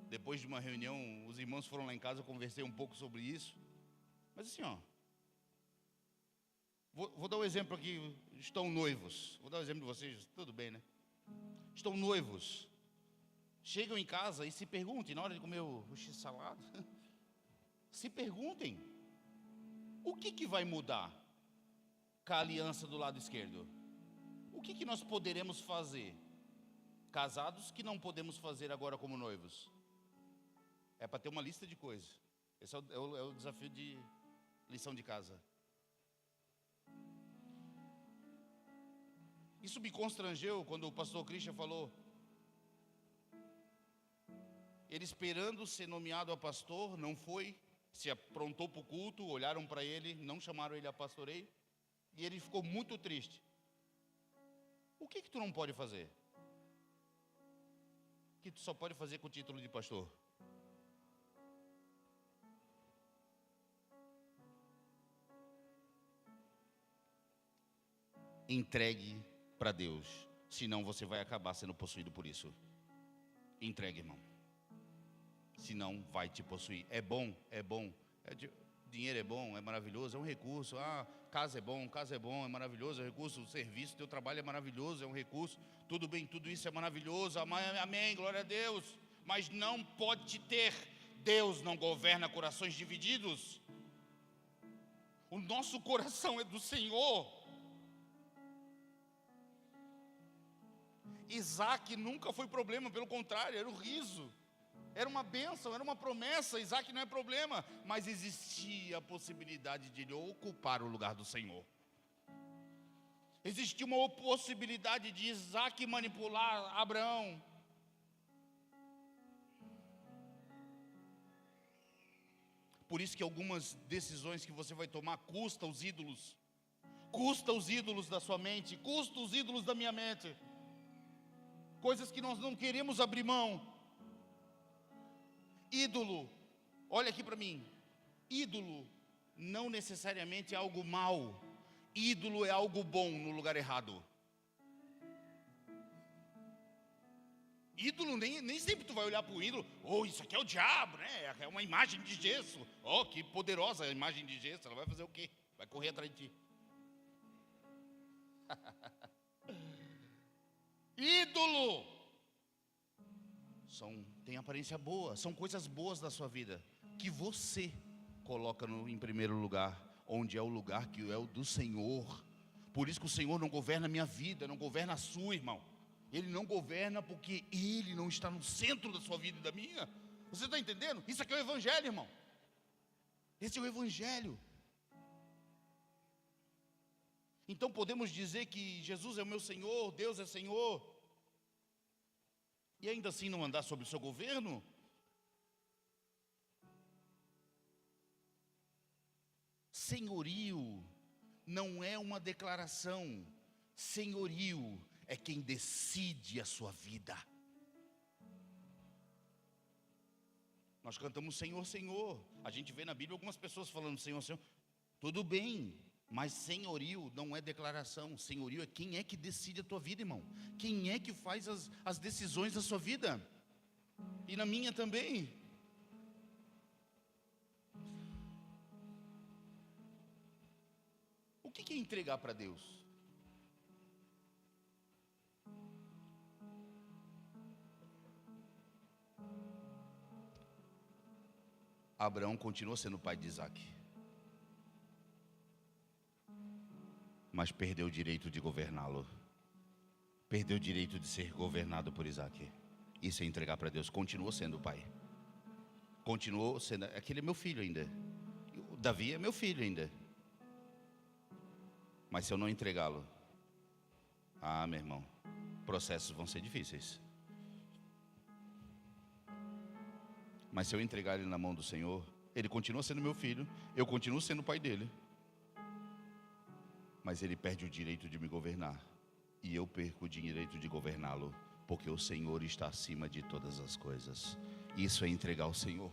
depois de uma reunião, os irmãos foram lá em casa, eu conversei um pouco sobre isso. Mas assim, ó, vou dar um exemplo aqui. Estão noivos. Vou dar um exemplo de vocês, tudo bem, né? Estão noivos. Chegam em casa e se perguntem, na hora de comer o x-salado, se perguntem, o que vai mudar com a aliança do lado esquerdo? O que nós poderemos fazer, casados, que não podemos fazer agora como noivos? É para ter uma lista de coisas. Esse é o desafio de lição de casa. Isso me constrangeu quando o pastor Christian falou. Ele esperando ser nomeado a pastor, não foi, se aprontou para o culto, olharam para ele, não chamaram ele a pastoreio, e ele ficou muito triste. O que tu não pode fazer? Que tu só pode fazer com o título de pastor? Entregue para Deus, senão você vai acabar sendo possuído por isso. Entregue, irmão. Senão vai te possuir. É bom, é bom. Dinheiro é bom, é maravilhoso, é um recurso. Casa é bom, é maravilhoso, é um recurso. O serviço, teu trabalho é maravilhoso, é um recurso. Tudo bem, tudo isso é maravilhoso. Amém, glória a Deus. Mas não pode ter. Deus não governa corações divididos. O nosso coração é do Senhor. Isaac nunca foi problema, pelo contrário, era o riso. Era uma bênção, era uma promessa. Isaac não é problema, mas existia a possibilidade de ele ocupar o lugar do Senhor. Existia uma possibilidade de Isaac manipular Abraão. Por isso que algumas decisões que você vai tomar custa os ídolos da sua mente, custa os ídolos da minha mente, coisas que nós não queremos abrir mão. Ídolo, olha aqui para mim, ídolo não necessariamente é algo mal, ídolo é algo bom no lugar errado. Ídolo, nem sempre tu vai olhar para o ídolo, isso aqui é o diabo, né? É uma imagem de gesso. Que poderosa a imagem de gesso, ela vai fazer o quê? Vai correr atrás de ti. Ídolo tem aparência boa, são coisas boas da sua vida, que você coloca em primeiro lugar, onde é o lugar que é o do Senhor. Por isso que o Senhor não governa a minha vida, não governa a sua, irmão. Ele não governa porque Ele não está no centro da sua vida e da minha. Você está entendendo? Isso aqui é o Evangelho, irmão. Esse é o Evangelho. Então podemos dizer que Jesus é o meu Senhor, Deus é Senhor, e ainda assim não andar sob o seu governo? Senhorio não é uma declaração. Senhorio é quem decide a sua vida. Nós cantamos Senhor, Senhor. A gente vê na Bíblia algumas pessoas falando Senhor, Senhor. Tudo bem, mas senhorio não é declaração. Senhorio é quem é que decide a tua vida, irmão. Quem é que faz as decisões da sua vida. E na minha também. O que é entregar para Deus? Abraão continua sendo pai de Isaac, mas perdeu o direito de governá-lo. Perdeu o direito de ser governado por Isaac. Isso é entregar para Deus. Continuou sendo pai. Continuou sendo. Aquele é meu filho ainda. O Davi é meu filho ainda. Mas se eu não entregá-lo, meu irmão, processos vão ser difíceis. Mas se eu entregar ele na mão do Senhor, ele continua sendo meu filho, eu continuo sendo pai dele, mas ele perde o direito de me governar, e eu perco o direito de governá-lo, porque o Senhor está acima de todas as coisas. Isso é entregar ao Senhor.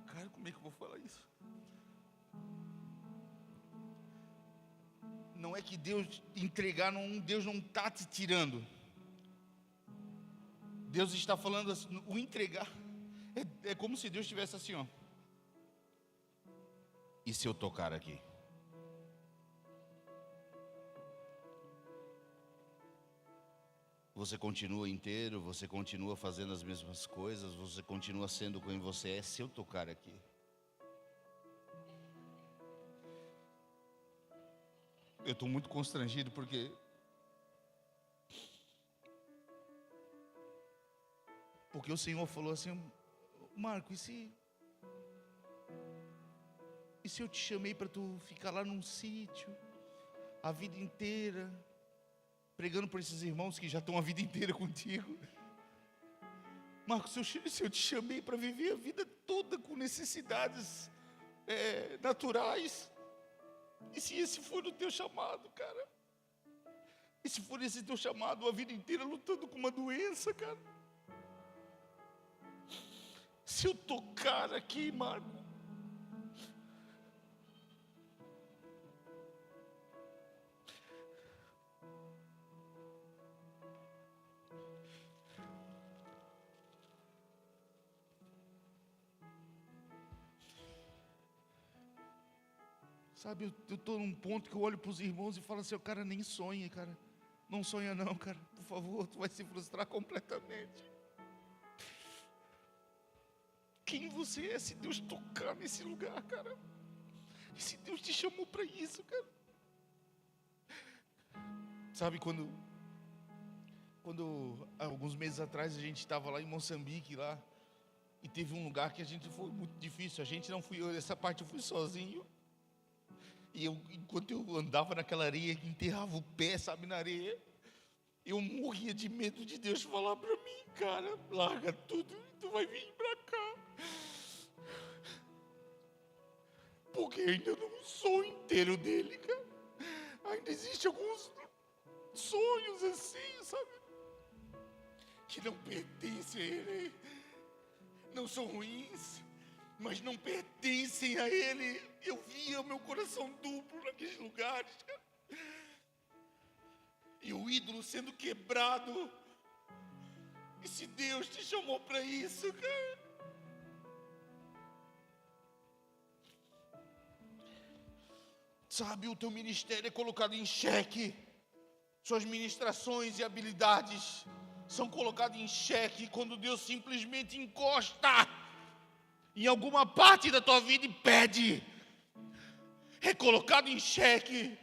Cara, como é que eu vou falar isso? Não é que Deus entregar, Deus não está te tirando. Deus está falando assim, o entregar é como se Deus estivesse assim, ó. E se eu tocar aqui? Você continua inteiro, você continua fazendo as mesmas coisas, você continua sendo quem você é, se eu tocar aqui. Eu estou muito constrangido porque o Senhor falou assim: Marco, e se eu te chamei para tu ficar lá num sítio a vida inteira, pregando por esses irmãos que já estão a vida inteira contigo? Marco, se eu te chamei para viver a vida toda com necessidades naturais, e se esse for o teu chamado, cara? E se for esse teu chamado, a vida inteira lutando com uma doença, cara? Se eu tocar aqui, Marco, sabe, eu estou num ponto que eu olho para os irmãos e falo assim: o cara nem sonha, cara. Não sonha não, cara. Por favor, tu vai se frustrar completamente. Quem você é se Deus tocar nesse lugar, cara? E se Deus te chamou para isso, cara? Sabe, quando alguns meses atrás a gente estava lá em Moçambique, lá, E teve um lugar que a gente foi muito difícil. A gente não fui eu, essa parte eu fui sozinho. E enquanto eu andava naquela areia, enterrava o pé, sabe, na areia, eu morria de medo de Deus falar para mim, cara, larga tudo e tu vai vir para cá. Porque eu ainda não sou inteiro dele, cara. Ainda existem alguns sonhos assim, sabe, que não pertencem a ele. Não são ruins, mas não pertencem a ele. Eu via o meu coração duplo naqueles lugares, cara. E o ídolo sendo quebrado. E se Deus te chamou para isso, cara? Sabe, o teu ministério é colocado em xeque. Suas ministrações e habilidades são colocadas em xeque quando Deus simplesmente encosta em alguma parte da tua vida e pede. É colocado em xeque.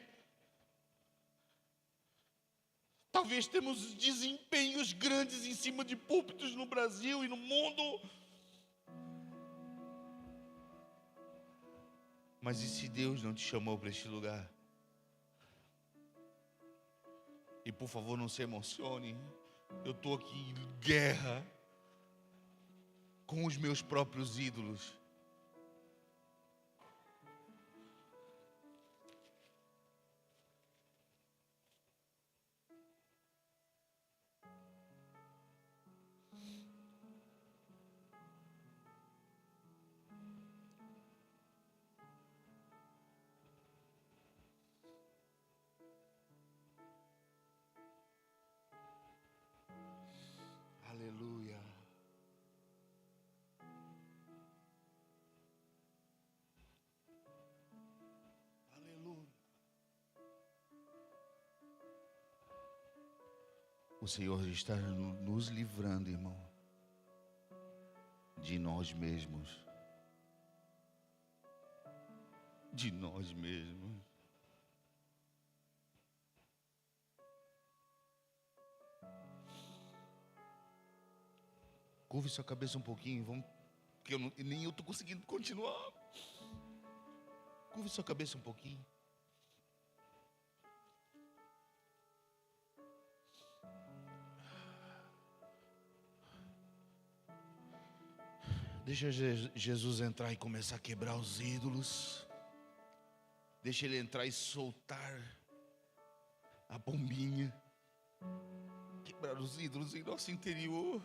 Talvez temos desempenhos grandes em cima de púlpitos no Brasil e no mundo. Mas e se Deus não te chamou para este lugar? E por favor, não se emocione. Eu estou aqui em guerra com os meus próprios ídolos. Aleluia. Aleluia. O Senhor está nos livrando, irmão, de nós mesmos. De nós mesmos. Curve sua cabeça um pouquinho, vamos, porque nem eu estou conseguindo continuar. Curve sua cabeça um pouquinho. Deixa Jesus entrar e começar a quebrar os ídolos. Deixa ele entrar e soltar a bombinha. Quebrar os ídolos em nosso interior.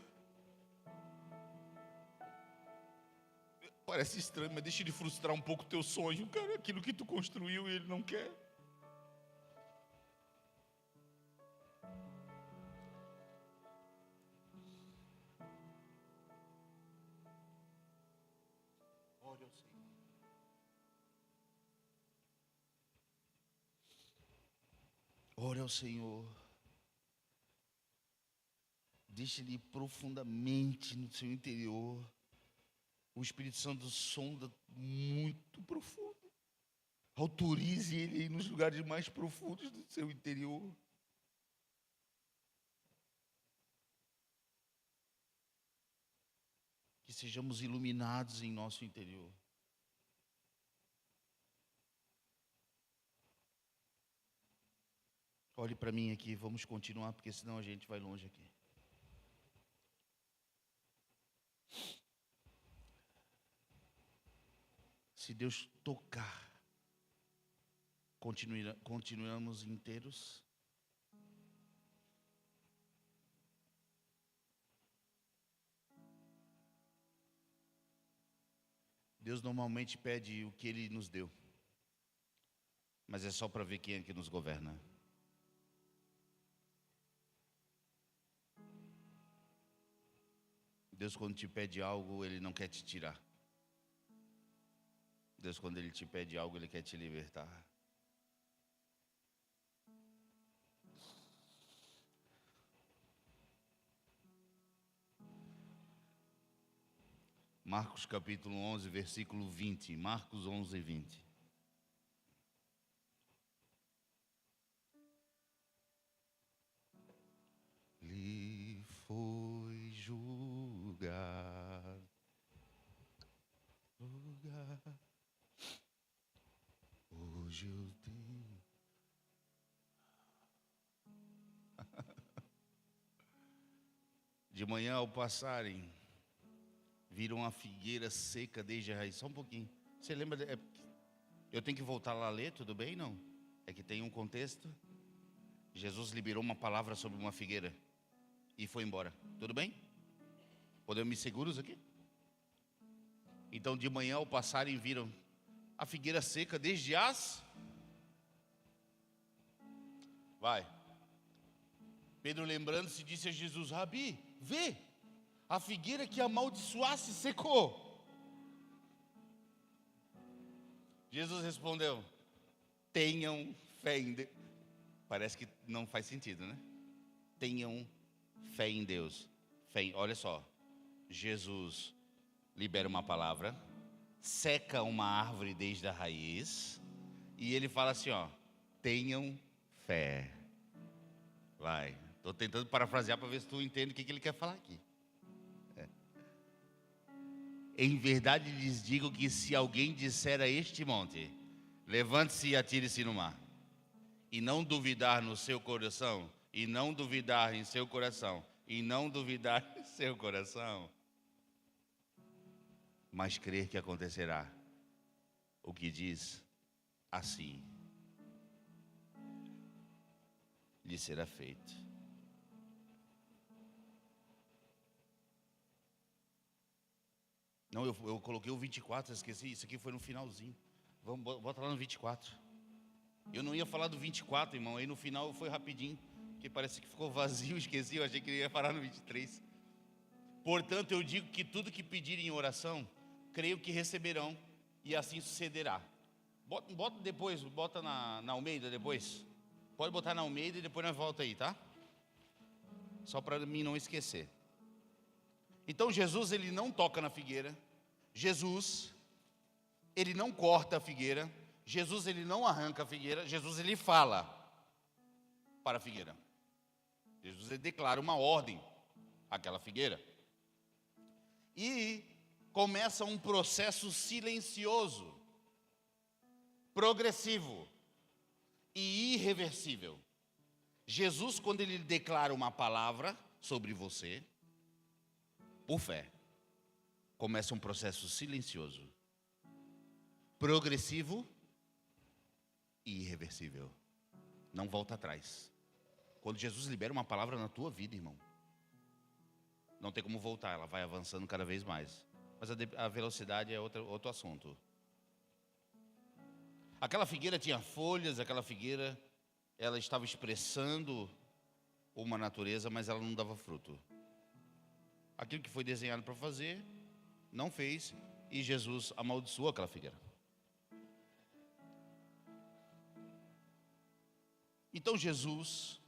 Parece estranho, mas deixa ele frustrar um pouco o teu sonho, cara. Aquilo que tu construiu e ele não quer. Ore ao Senhor. Ore ao Senhor. Deixe ele ir profundamente no seu interior. O Espírito Santo sonda muito profundo. Autorize ele a ir nos lugares mais profundos do seu interior. Que sejamos iluminados em nosso interior. Olhe para mim aqui, vamos continuar, porque senão a gente vai longe aqui. Se Deus tocar, continuamos inteiros. Deus normalmente pede o que Ele nos deu, mas é só para ver quem é que nos governa. Deus, quando te pede algo, Ele não quer te tirar. Deus, quando Ele te pede algo, Ele quer te libertar. Marcos capítulo 11, versículo 20. Marcos 11, 20. Lhe foi julgado De manhã, ao passarem, viram a figueira seca desde a raiz. Só um pouquinho. Você lembra? Eu tenho que voltar lá a ler, tudo bem? Não? É que tem um contexto. Jesus liberou uma palavra sobre uma figueira e foi embora. Tudo bem? Podemos ir seguros aqui? Então, de manhã, ao passarem, viram a figueira seca desde as... Vai. Pedro, lembrando-se, disse a Jesus: Rabi, vê, a figueira que amaldiçoasse secou. Jesus respondeu: tenham fé em Deus. Parece que não faz sentido, né? Tenham fé em Deus. Olha só, Jesus libera uma palavra, seca uma árvore desde a raiz, e ele fala assim, ó: tenham fé. Vai, estou tentando parafrasear para ver se tu entende o que ele quer falar aqui. Em verdade lhes digo que se alguém disser a este monte: levante-se e atire-se no mar, e não duvidar no seu coração, e não duvidar em seu coração, e não duvidar em seu coração, mas crer que acontecerá o que diz, assim lhe será feito. Não, eu coloquei o 24, esqueci, isso aqui foi no finalzinho. Vamos, bota lá no 24. Eu não ia falar do 24, irmão, aí no final foi rapidinho, porque parece que ficou vazio, esqueci, eu achei que ele ia parar no 23. Portanto, eu digo que tudo que pedirem em oração, creio que receberão, e assim sucederá. Bota depois, bota na Almeida depois. Pode botar na Almeida e depois nós volta aí, tá? Só para mim não esquecer. Então Jesus, ele não toca na figueira. Jesus, ele não corta a figueira. Jesus, ele não arranca a figueira. Jesus, ele fala para a figueira. Jesus, ele declara uma ordem àquela figueira. E começa um processo silencioso, progressivo e irreversível. Jesus, quando ele declara uma palavra sobre você, por fé, começa um processo silencioso, progressivo e irreversível. Não volta atrás. Quando Jesus libera uma palavra na tua vida, irmão, não tem como voltar, ela vai avançando cada vez mais. Mas a velocidade é outro assunto. Aquela figueira tinha folhas, aquela figueira, ela estava expressando uma natureza, mas ela não dava fruto. Aquilo que foi desenhado para fazer, não fez, e Jesus amaldiçoou aquela figueira. Então Jesus,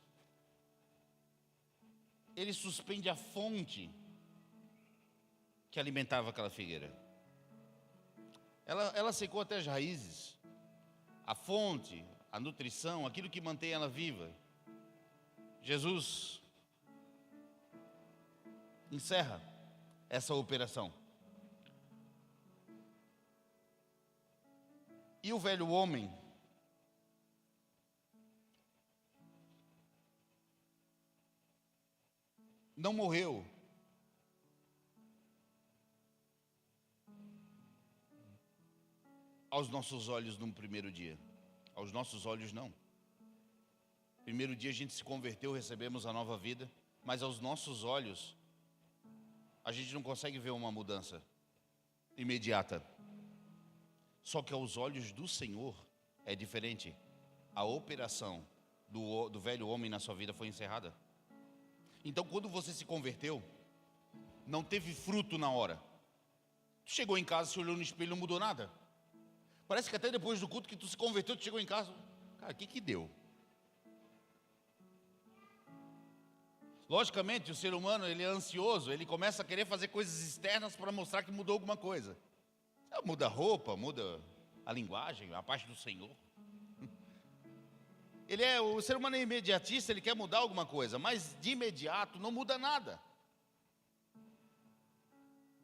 ele suspende a fonte que alimentava aquela figueira. Ela secou até as raízes. A fonte, a nutrição, aquilo que mantém ela viva. Jesus encerra essa operação. E o velho homem não morreu aos nossos olhos num primeiro dia. Aos nossos olhos não. Primeiro dia a gente se converteu, recebemos a nova vida, mas aos nossos olhos a gente não consegue ver uma mudança imediata. Só que aos olhos do Senhor é diferente. A operação do velho homem na sua vida foi encerrada. Então, quando você se converteu, não teve fruto na hora. Tu chegou em casa, se olhou no espelho, não mudou nada. Parece que até depois do culto que tu se converteu, tu chegou em casa. Cara, o que deu? Logicamente, o ser humano, ele é ansioso, ele começa a querer fazer coisas externas para mostrar que mudou alguma coisa. Muda a roupa, muda a linguagem, a parte do Senhor. O ser humano é imediatista, ele quer mudar alguma coisa, mas de imediato não muda nada.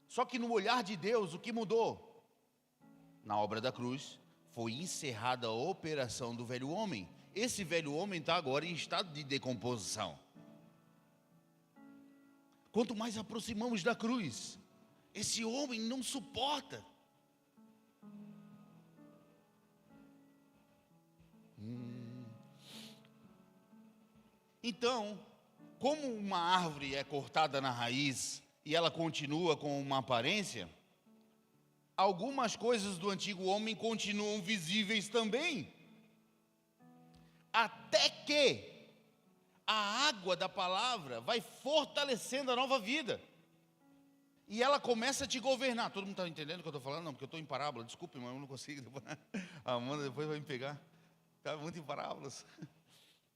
Só que no olhar de Deus, o que mudou? Na obra da cruz, foi encerrada a operação do velho homem. Esse velho homem está agora em estado de decomposição. quanto mais aproximamos da cruz, esse homem não suporta. Então, como uma árvore é cortada na raiz e ela continua com uma aparência, algumas coisas do antigo homem continuam visíveis também, até que a água da palavra vai fortalecendo a nova vida, e ela começa a te governar. Todo mundo está entendendo o que eu estou falando? Não, porque eu estou em parábola, desculpe, mas eu não consigo. A Amanda depois vai me pegar, está muito em parábolas.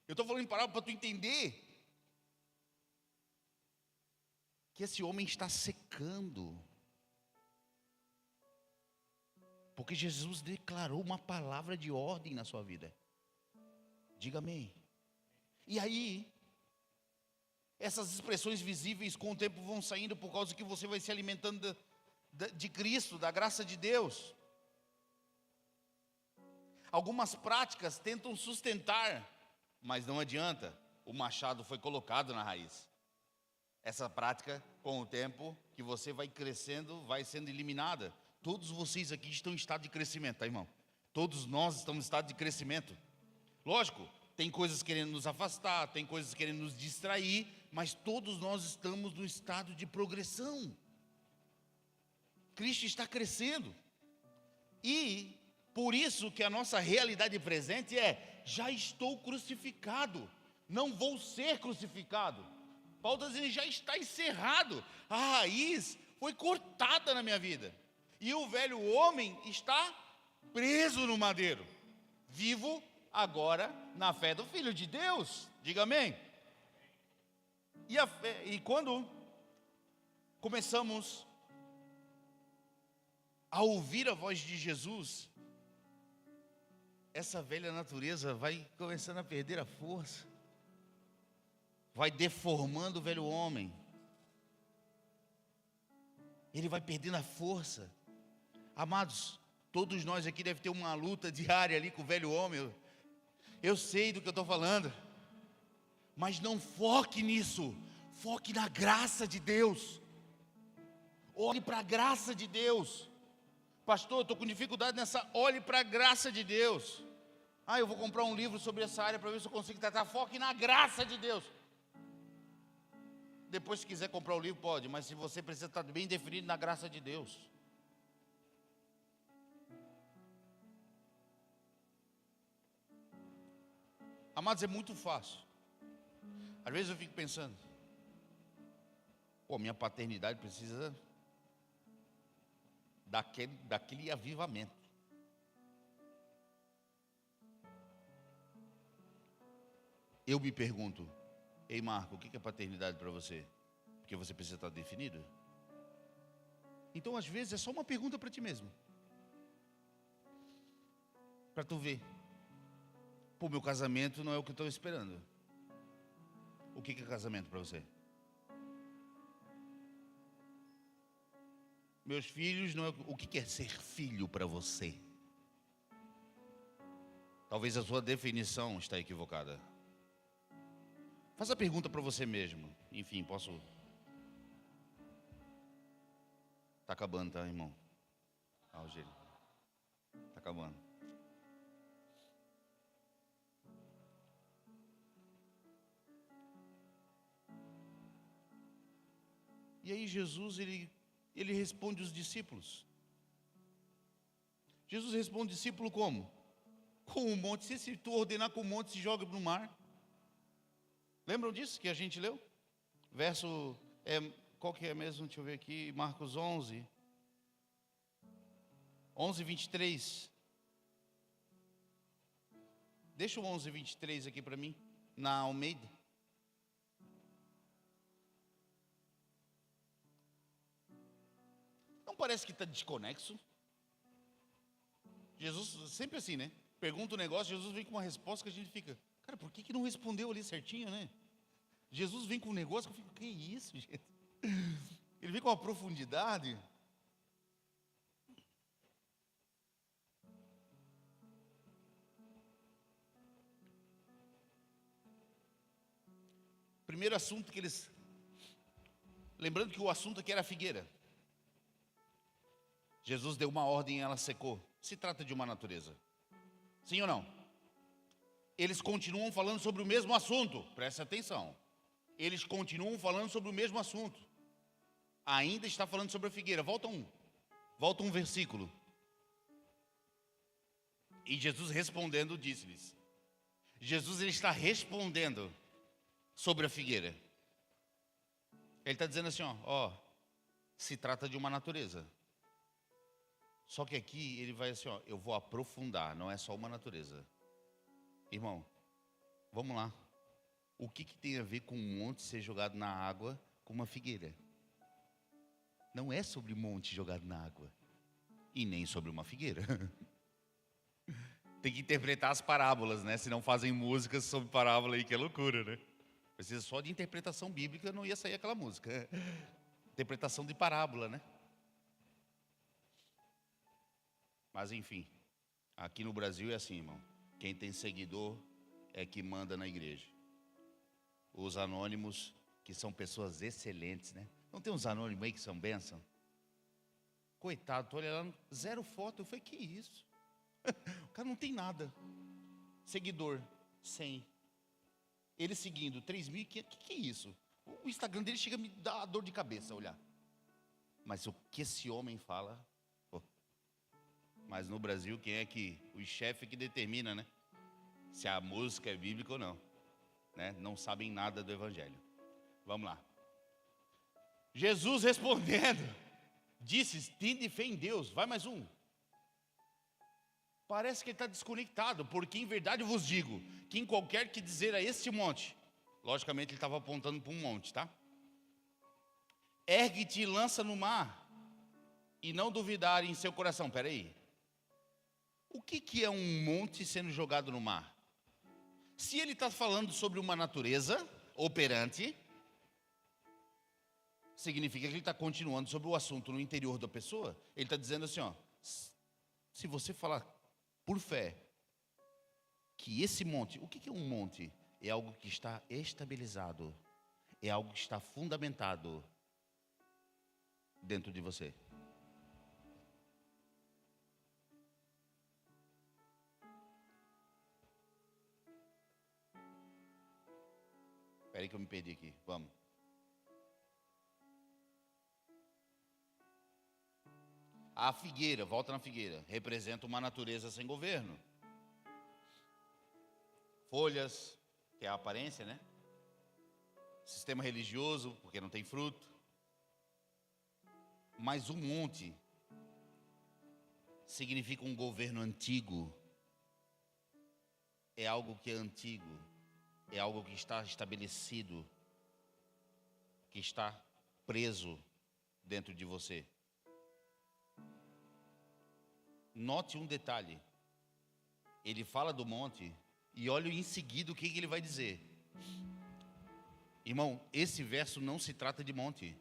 Eu estou falando em parábola para tu entender que esse homem está secando, porque Jesus declarou uma palavra de ordem na sua vida. Diga amém. E aí, essas expressões visíveis com o tempo vão saindo, por causa que você vai se alimentando de Cristo, da graça de Deus. Algumas práticas tentam sustentar, mas não adianta, o machado foi colocado na raiz. Essa prática, com o tempo que você vai crescendo, vai sendo eliminada. Todos vocês aqui estão em estado de crescimento, tá, irmão? Todos nós estamos em estado de crescimento. Lógico, tem coisas querendo nos afastar, tem coisas querendo nos distrair, mas todos nós estamos no estado de progressão. Cristo está crescendo. E por isso que a nossa realidade presente é: já estou crucificado, não vou ser crucificado. Paulo está dizendo: já está encerrado, a raiz foi cortada na minha vida, e o velho homem está preso no madeiro, vivo agora na fé do Filho de Deus. Diga amém. E quando começamos a ouvir a voz de Jesus, essa velha natureza vai começando a perder a força, vai deformando o velho homem, ele vai perdendo a força. Amados, todos nós aqui devemos ter uma luta diária ali com o velho homem. Eu sei do que eu estou falando, mas não foque nisso, foque na graça de Deus. Olhe para a graça de Deus. Pastor, eu estou com dificuldade nessa, olhe para a graça de Deus. Eu vou comprar um livro sobre essa área para ver se eu consigo tratar. Foque na graça de Deus. Depois, se quiser comprar o livro, pode, mas se você precisa estar bem definido na graça de Deus. Amados, é muito fácil. Às vezes eu fico pensando: minha paternidade precisa daquele avivamento. Eu me pergunto: ei, Marco, o que é paternidade para você? Porque você precisa estar definido. Então, às vezes, é só uma pergunta para ti mesmo, para tu ver. Meu casamento não é o que eu estou esperando. O que é casamento para você? Meus filhos não é o que é ser filho para você. Talvez a sua definição está equivocada. Faça a pergunta para você mesmo. Enfim, posso... Está acabando, tá, irmão? Rogério. Está acabando. E aí Jesus, ele responde os discípulos. Jesus responde o discípulo como? Com o monte. Se tu ordenar com o monte, se joga no mar. Lembram disso que a gente leu? Verso, qual que é mesmo? Deixa eu ver aqui, Marcos 11, 23. Deixa o 11, 23 aqui para mim, na Almeida. Não parece que está desconexo? Jesus, sempre assim, né? Pergunta um negócio, Jesus vem com uma resposta que a gente fica: cara, por que não respondeu ali certinho, né? Jesus vem com um negócio que eu fico: que isso, gente? Ele vem com uma profundidade. Primeiro assunto que eles Lembrando que o assunto aqui era a figueira. Jesus deu uma ordem e ela secou. Se trata de uma natureza. Sim ou não? Eles continuam falando sobre o mesmo assunto. Preste atenção. Eles continuam falando sobre o mesmo assunto. Ainda está falando sobre a figueira. Volta um versículo. E Jesus respondendo disse-lhes. Jesus ele está respondendo sobre a figueira. Ele está dizendo assim, ó, se trata de uma natureza. Só que aqui ele vai assim, eu vou aprofundar, não é só uma natureza. Irmão, vamos lá. O que tem a ver com um monte ser jogado na água com uma figueira? Não é sobre um monte jogado na água. E nem sobre uma figueira. Tem que interpretar as parábolas, né? Se não fazem músicas sobre parábola aí, que é loucura, né? Precisa só de interpretação bíblica, não ia sair aquela música. Interpretação de parábola, né? Mas enfim, aqui no Brasil é assim, irmão. Quem tem seguidor é que manda na igreja. Os anônimos, que são pessoas excelentes, né? Não tem uns anônimos aí que são bênção? Coitado, tô olhando, zero foto. Eu falei, que isso? O cara não tem nada. Seguidor, 100. Ele seguindo, 3.500. Que é isso? O Instagram dele chega a me dar dor de cabeça olhar. Mas o que esse homem fala... Mas no Brasil, quem é que... O chefe que determina, né? Se a música é bíblica ou não. Né? Não sabem nada do evangelho. Vamos lá. Jesus respondendo, disse, tende fé em Deus. Vai mais um. Parece que ele está desconectado, porque em verdade eu vos digo, que em qualquer que dizer a este monte, logicamente ele estava apontando para um monte, tá? Ergue-te e lança no mar, e não duvidar em seu coração. Peraí. O que é um monte sendo jogado no mar? Se ele está falando sobre uma natureza operante, significa que ele está continuando sobre o assunto no interior da pessoa. Ele está dizendo assim, se você falar por fé que esse monte, o que é um monte? É algo que está estabilizado, é algo que está fundamentado dentro de você. Espera aí que eu me perdi aqui, vamos. A figueira, volta na figueira, representa uma natureza sem governo. Folhas, que é a aparência, né? Sistema religioso, porque não tem fruto. Mas o monte significa um governo antigo. É algo que é antigo. É algo que está estabelecido. Que está preso dentro de você. Note um detalhe. Ele fala do monte e olha em seguida o que ele vai dizer. Irmão, esse verso não se trata de monte.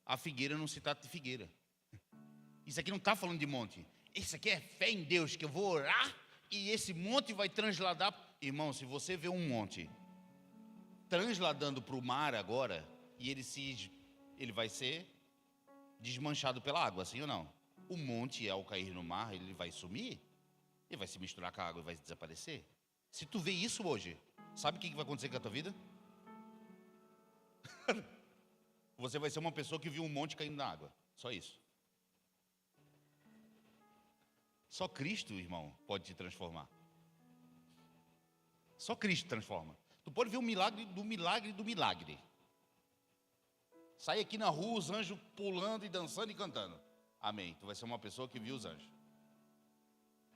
A figueira não se trata de figueira. Isso aqui não está falando de monte. Isso aqui é fé em Deus, que eu vou orar e esse monte vai transladar. Irmão, se você vê um monte transladando para o mar agora, e ele vai ser desmanchado pela água, sim ou não? O monte, ao cair no mar, ele vai sumir, ele vai se misturar com a água e vai desaparecer. Se tu vê isso hoje, sabe o que vai acontecer com a tua vida? Você vai ser uma pessoa que viu um monte caindo na água. Só isso. Só Cristo, irmão, pode te transformar. Só Cristo transforma. Tu pode ver o milagre do milagre do milagre. Sai aqui na rua, os anjos pulando e dançando e cantando. Amém. Tu vai ser uma pessoa que viu os anjos.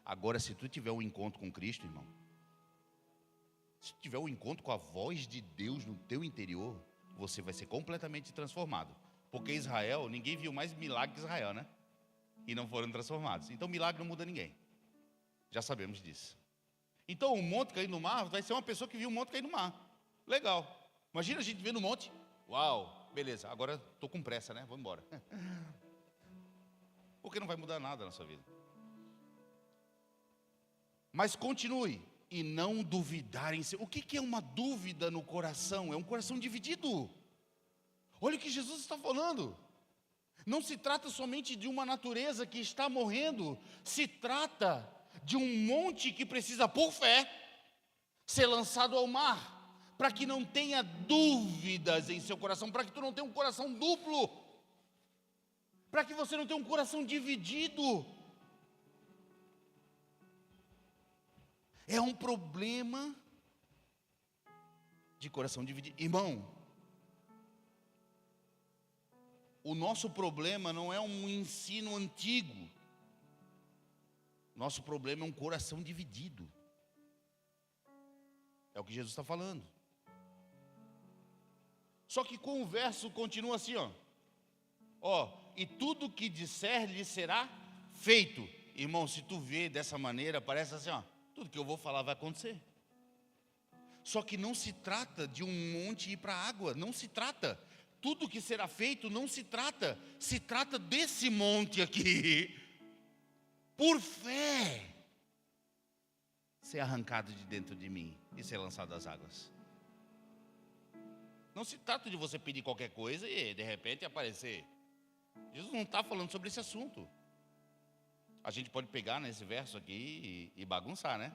Agora, se tu tiver um encontro com Cristo, irmão, se tu tiver um encontro com a voz de Deus no teu interior, você vai ser completamente transformado. Porque Israel, ninguém viu mais milagre que Israel, né? E não foram transformados. Então, milagre não muda ninguém. Já sabemos disso. Então, o monte cair no mar vai ser uma pessoa que viu um monte cair no mar. Legal. Imagina a gente vendo um monte. Uau, beleza. Agora estou com pressa, né? Vamos embora. Porque não vai mudar nada na sua vida. Mas continue. E não duvidar em si. O que é uma dúvida no coração? É um coração dividido. Olha o que Jesus está falando. Não se trata somente de uma natureza que está morrendo, se trata de um monte que precisa, por fé, ser lançado ao mar, para que não tenha dúvidas em seu coração, para que tu não tenha um coração duplo, para que você não tenha um coração dividido. É um problema de coração dividido. Irmão, o nosso problema não é um ensino antigo. Nosso problema é um coração dividido. É o que Jesus está falando. Só que com o verso continua assim, e tudo que disser lhe será feito. Irmão, se tu vê dessa maneira, parece assim, tudo que eu vou falar vai acontecer. Só que não se trata de um monte ir para a água, não se trata. Tudo que será feito não se trata, se trata desse monte aqui, por fé, ser arrancado de dentro de mim e ser lançado às águas. Não se trata de você pedir qualquer coisa e de repente aparecer. Jesus não está falando sobre esse assunto. A gente pode pegar nesse verso aqui e bagunçar, né?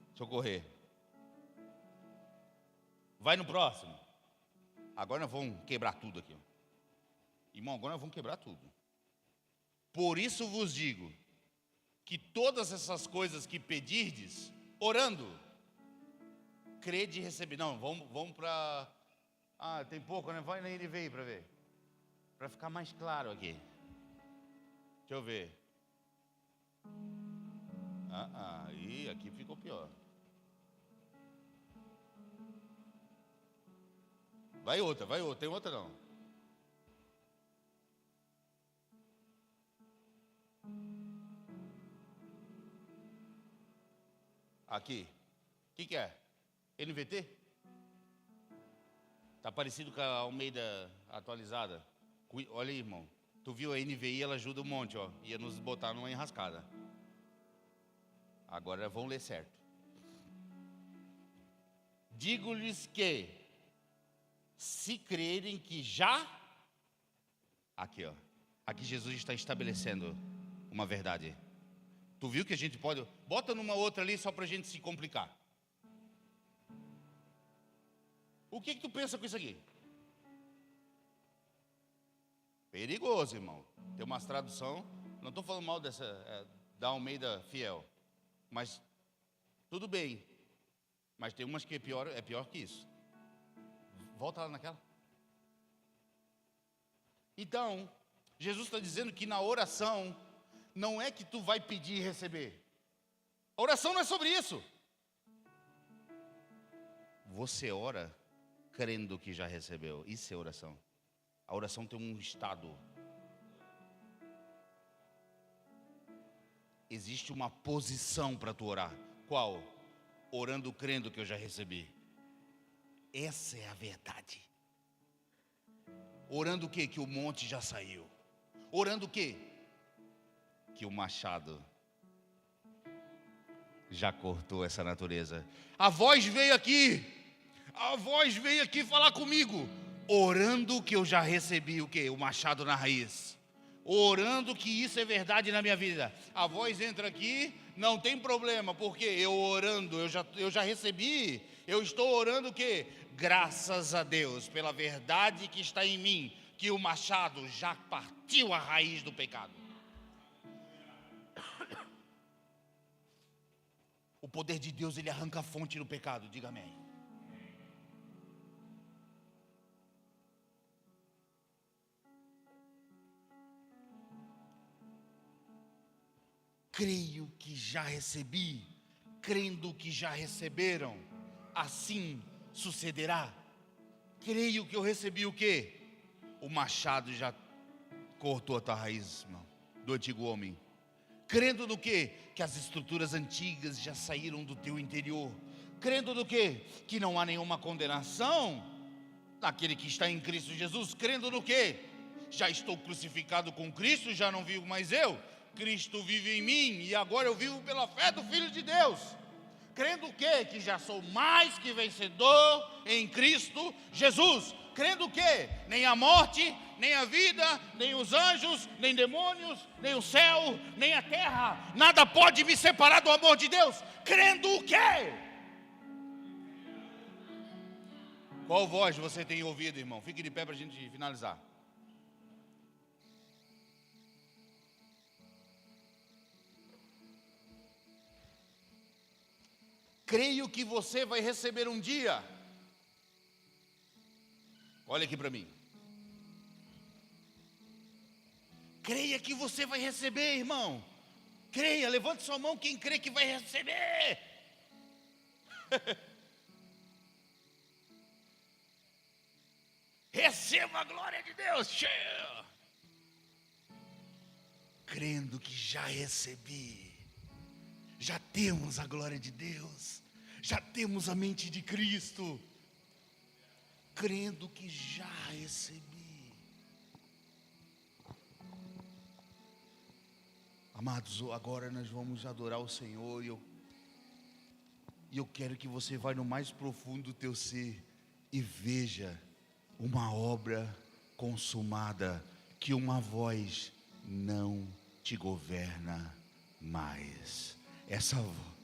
Deixa eu correr. Vai no próximo. Agora nós vamos quebrar tudo aqui. Irmão, agora nós vamos quebrar tudo. Por isso vos digo, que todas essas coisas que pedirdes, orando, crede e receber. Não, vamos para... tem pouco, né? Vai na NVI para ver. Para ficar mais claro aqui. Deixa eu ver. E aqui ficou pior. Vai outra, tem outra não. Aqui. O que é? NVT? Tá parecido com a Almeida atualizada. Olha aí, irmão. Tu viu a NVI, ela ajuda um monte, ia nos botar numa enrascada. Agora vão ler certo. Digo-lhes que, se crerem que já... Aqui, aqui Jesus está estabelecendo uma verdade. Tu viu que a gente pode... Bota numa outra ali só para a gente se complicar. O que tu pensa com isso aqui? Perigoso, irmão. Tem umas tradução, não estou falando mal dessa da Almeida Fiel, mas tudo bem. Mas tem umas que é pior que isso. Volta lá naquela. Então, Jesus está dizendo que na oração não é que tu vai pedir e receber. A oração não é sobre isso. Você ora crendo que já recebeu. Isso é oração. A oração tem um estado. Existe uma posição para tu orar. Qual? Orando crendo que eu já recebi. Essa é a verdade. Orando o quê? Que o monte já saiu. Orando o quê? Que o machado já cortou essa natureza. A voz veio aqui. A voz veio aqui falar comigo. Orando que eu já recebi o quê? O machado na raiz. Orando que isso é verdade na minha vida. A voz entra aqui, não tem problema, porque eu orando, eu já recebi. Eu estou orando o quê? Graças a Deus, pela verdade que está em mim, que o machado já partiu a raiz do pecado. O poder de Deus, ele arranca a fonte do pecado, diga amém. Creio que já recebi, crendo que já receberam, assim sucederá. Creio que eu recebi o quê? O machado já cortou a tua raiz, irmão, do antigo homem. Crendo no quê? Que as estruturas antigas já saíram do teu interior. Crendo no quê? Que não há nenhuma condenação naquele que está em Cristo Jesus. Crendo no quê? Já estou crucificado com Cristo, já não vivo mais eu. Cristo vive em mim e agora eu vivo pela fé do Filho de Deus. Crendo o quê? Que já sou mais que vencedor em Cristo Jesus. Crendo o quê? Nem a morte, nem a vida, nem os anjos, nem demônios, nem o céu, nem a terra, nada pode me separar do amor de Deus. Crendo o quê? Qual voz você tem ouvido, irmão? Fique de pé para a gente finalizar. Creio que você vai receber um dia. Olha aqui para mim. Creia que você vai receber, irmão. Creia, levante sua mão quem crê que vai receber. Receba a glória de Deus. Crendo que já recebi. Já temos a glória de Deus. Já temos a mente de Cristo. Crendo que já recebi. Amados, agora nós vamos adorar o Senhor. E eu quero que você vá no mais profundo do teu ser e veja uma obra consumada, que uma voz não te governa mais. Essa voz.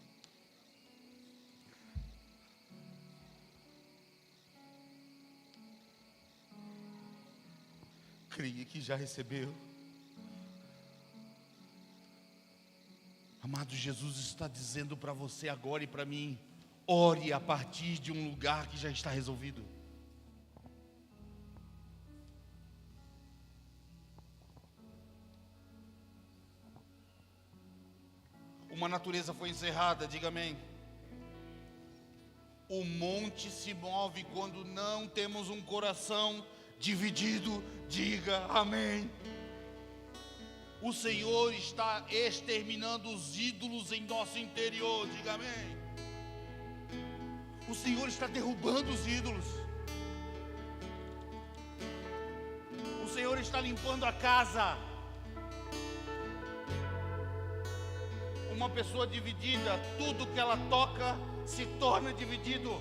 Creia que já recebeu. Amado, Jesus está dizendo para você agora e para mim: ore a partir de um lugar que já está resolvido. Uma natureza foi encerrada, diga amém. O monte se move quando não temos um coração dividido, diga amém. O Senhor está exterminando os ídolos em nosso interior, diga amém. O Senhor está derrubando os ídolos. O Senhor está limpando a casa. Uma pessoa dividida, tudo que ela toca se torna dividido.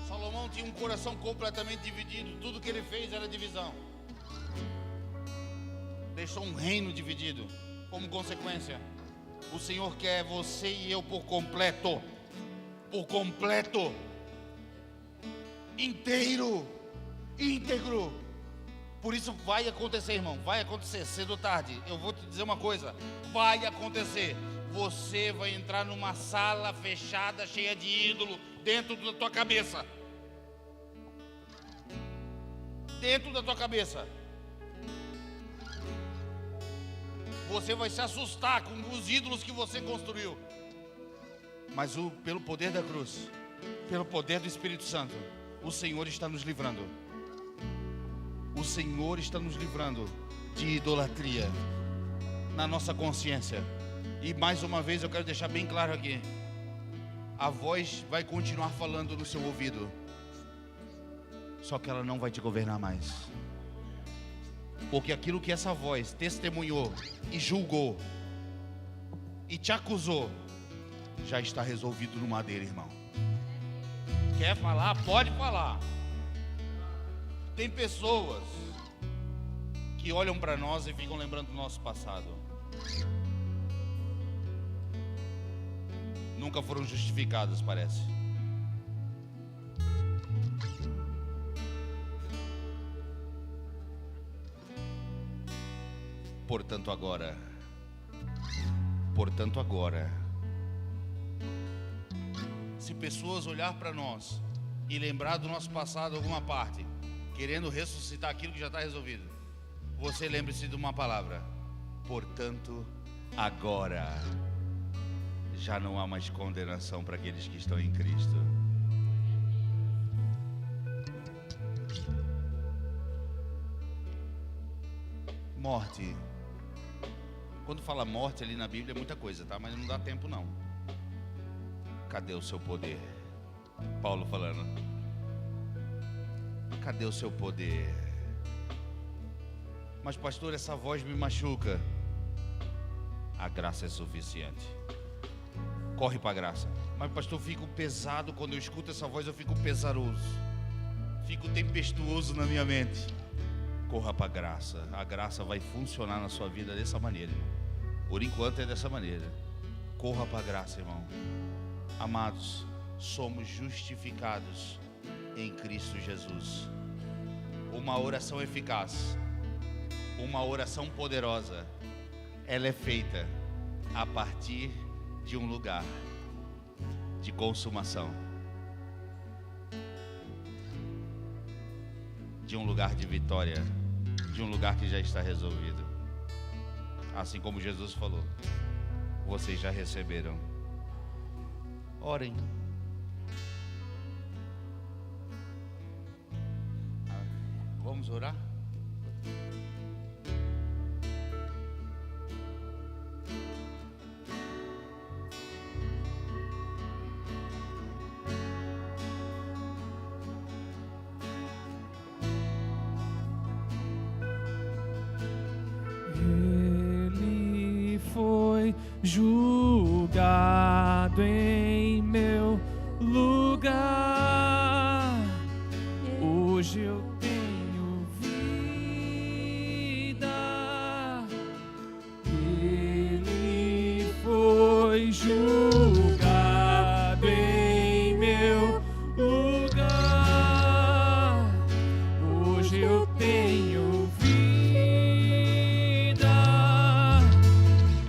Salomão tinha um coração completamente dividido. Tudo que ele fez era divisão. Deixou um reino dividido. Como consequência, o Senhor quer você e eu por completo. Por completo. Inteiro. Íntegro. Por isso vai acontecer, irmão. Vai acontecer, cedo ou tarde. Eu vou te dizer uma coisa. Vai acontecer. Você vai entrar numa sala fechada, cheia de ídolo, dentro da tua cabeça. Dentro da tua cabeça. Você vai se assustar com os ídolos que você construiu. Mas pelo poder da cruz, pelo poder do Espírito Santo, o Senhor está nos livrando. O Senhor está nos livrando de idolatria na nossa consciência. E mais uma vez eu quero deixar bem claro aqui: a voz vai continuar falando no seu ouvido, só que ela não vai te governar mais. Porque aquilo que essa voz testemunhou e julgou e te acusou, já está resolvido no madeiro, irmão. Quer falar? Pode falar. Tem pessoas que olham para nós e ficam lembrando do nosso passado. Nunca foram justificadas, parece. Portanto agora, se pessoas olhar para nós e lembrar do nosso passado alguma parte, querendo ressuscitar aquilo que já está resolvido, você lembre-se de uma palavra: portanto, agora já não há mais condenação para aqueles que estão em Cristo. Morte. Quando fala morte ali na Bíblia é muita coisa, tá? Mas não dá tempo não. Cadê o seu poder? Paulo falando. Cadê o seu poder? Mas pastor, essa voz me machuca. A graça é suficiente. Corre para a graça. Mas pastor, eu fico pesado. Quando eu escuto essa voz eu fico pesaroso, fico tempestuoso na minha mente. Corra para a graça. A graça vai funcionar na sua vida dessa maneira, irmão. Por enquanto é dessa maneira. Corra para a graça, irmão. Amados, somos justificados em Cristo Jesus. Uma oração eficaz, uma oração poderosa, ela é feita a partir de um lugar de consumação, de um lugar de vitória, de um lugar que já está resolvido. Assim como Jesus falou, vocês já receberam. Orem. Vamos orar? Ele foi julgado em meu lugar. Hoje eu tenho vida. Ele foi julgado em meu lugar. Hoje eu tenho vida.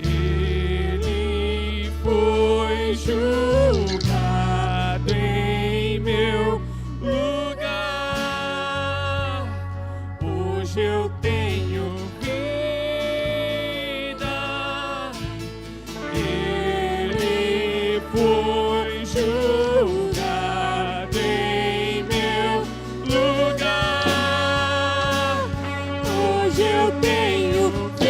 Ele foi julgado em meu lugar. Hoje eu tenho vida. Ele foi julgado em meu lugar. Hoje eu tenho vida.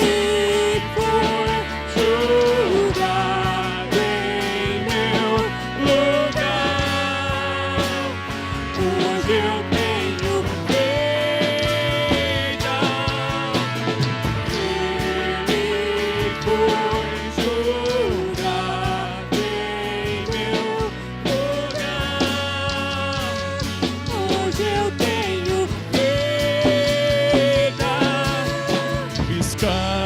Ele foi julgado em meu lugar. Hoje eu tenho vida. Ele foi julgado em meu lugar. Hoje eu tenho vida.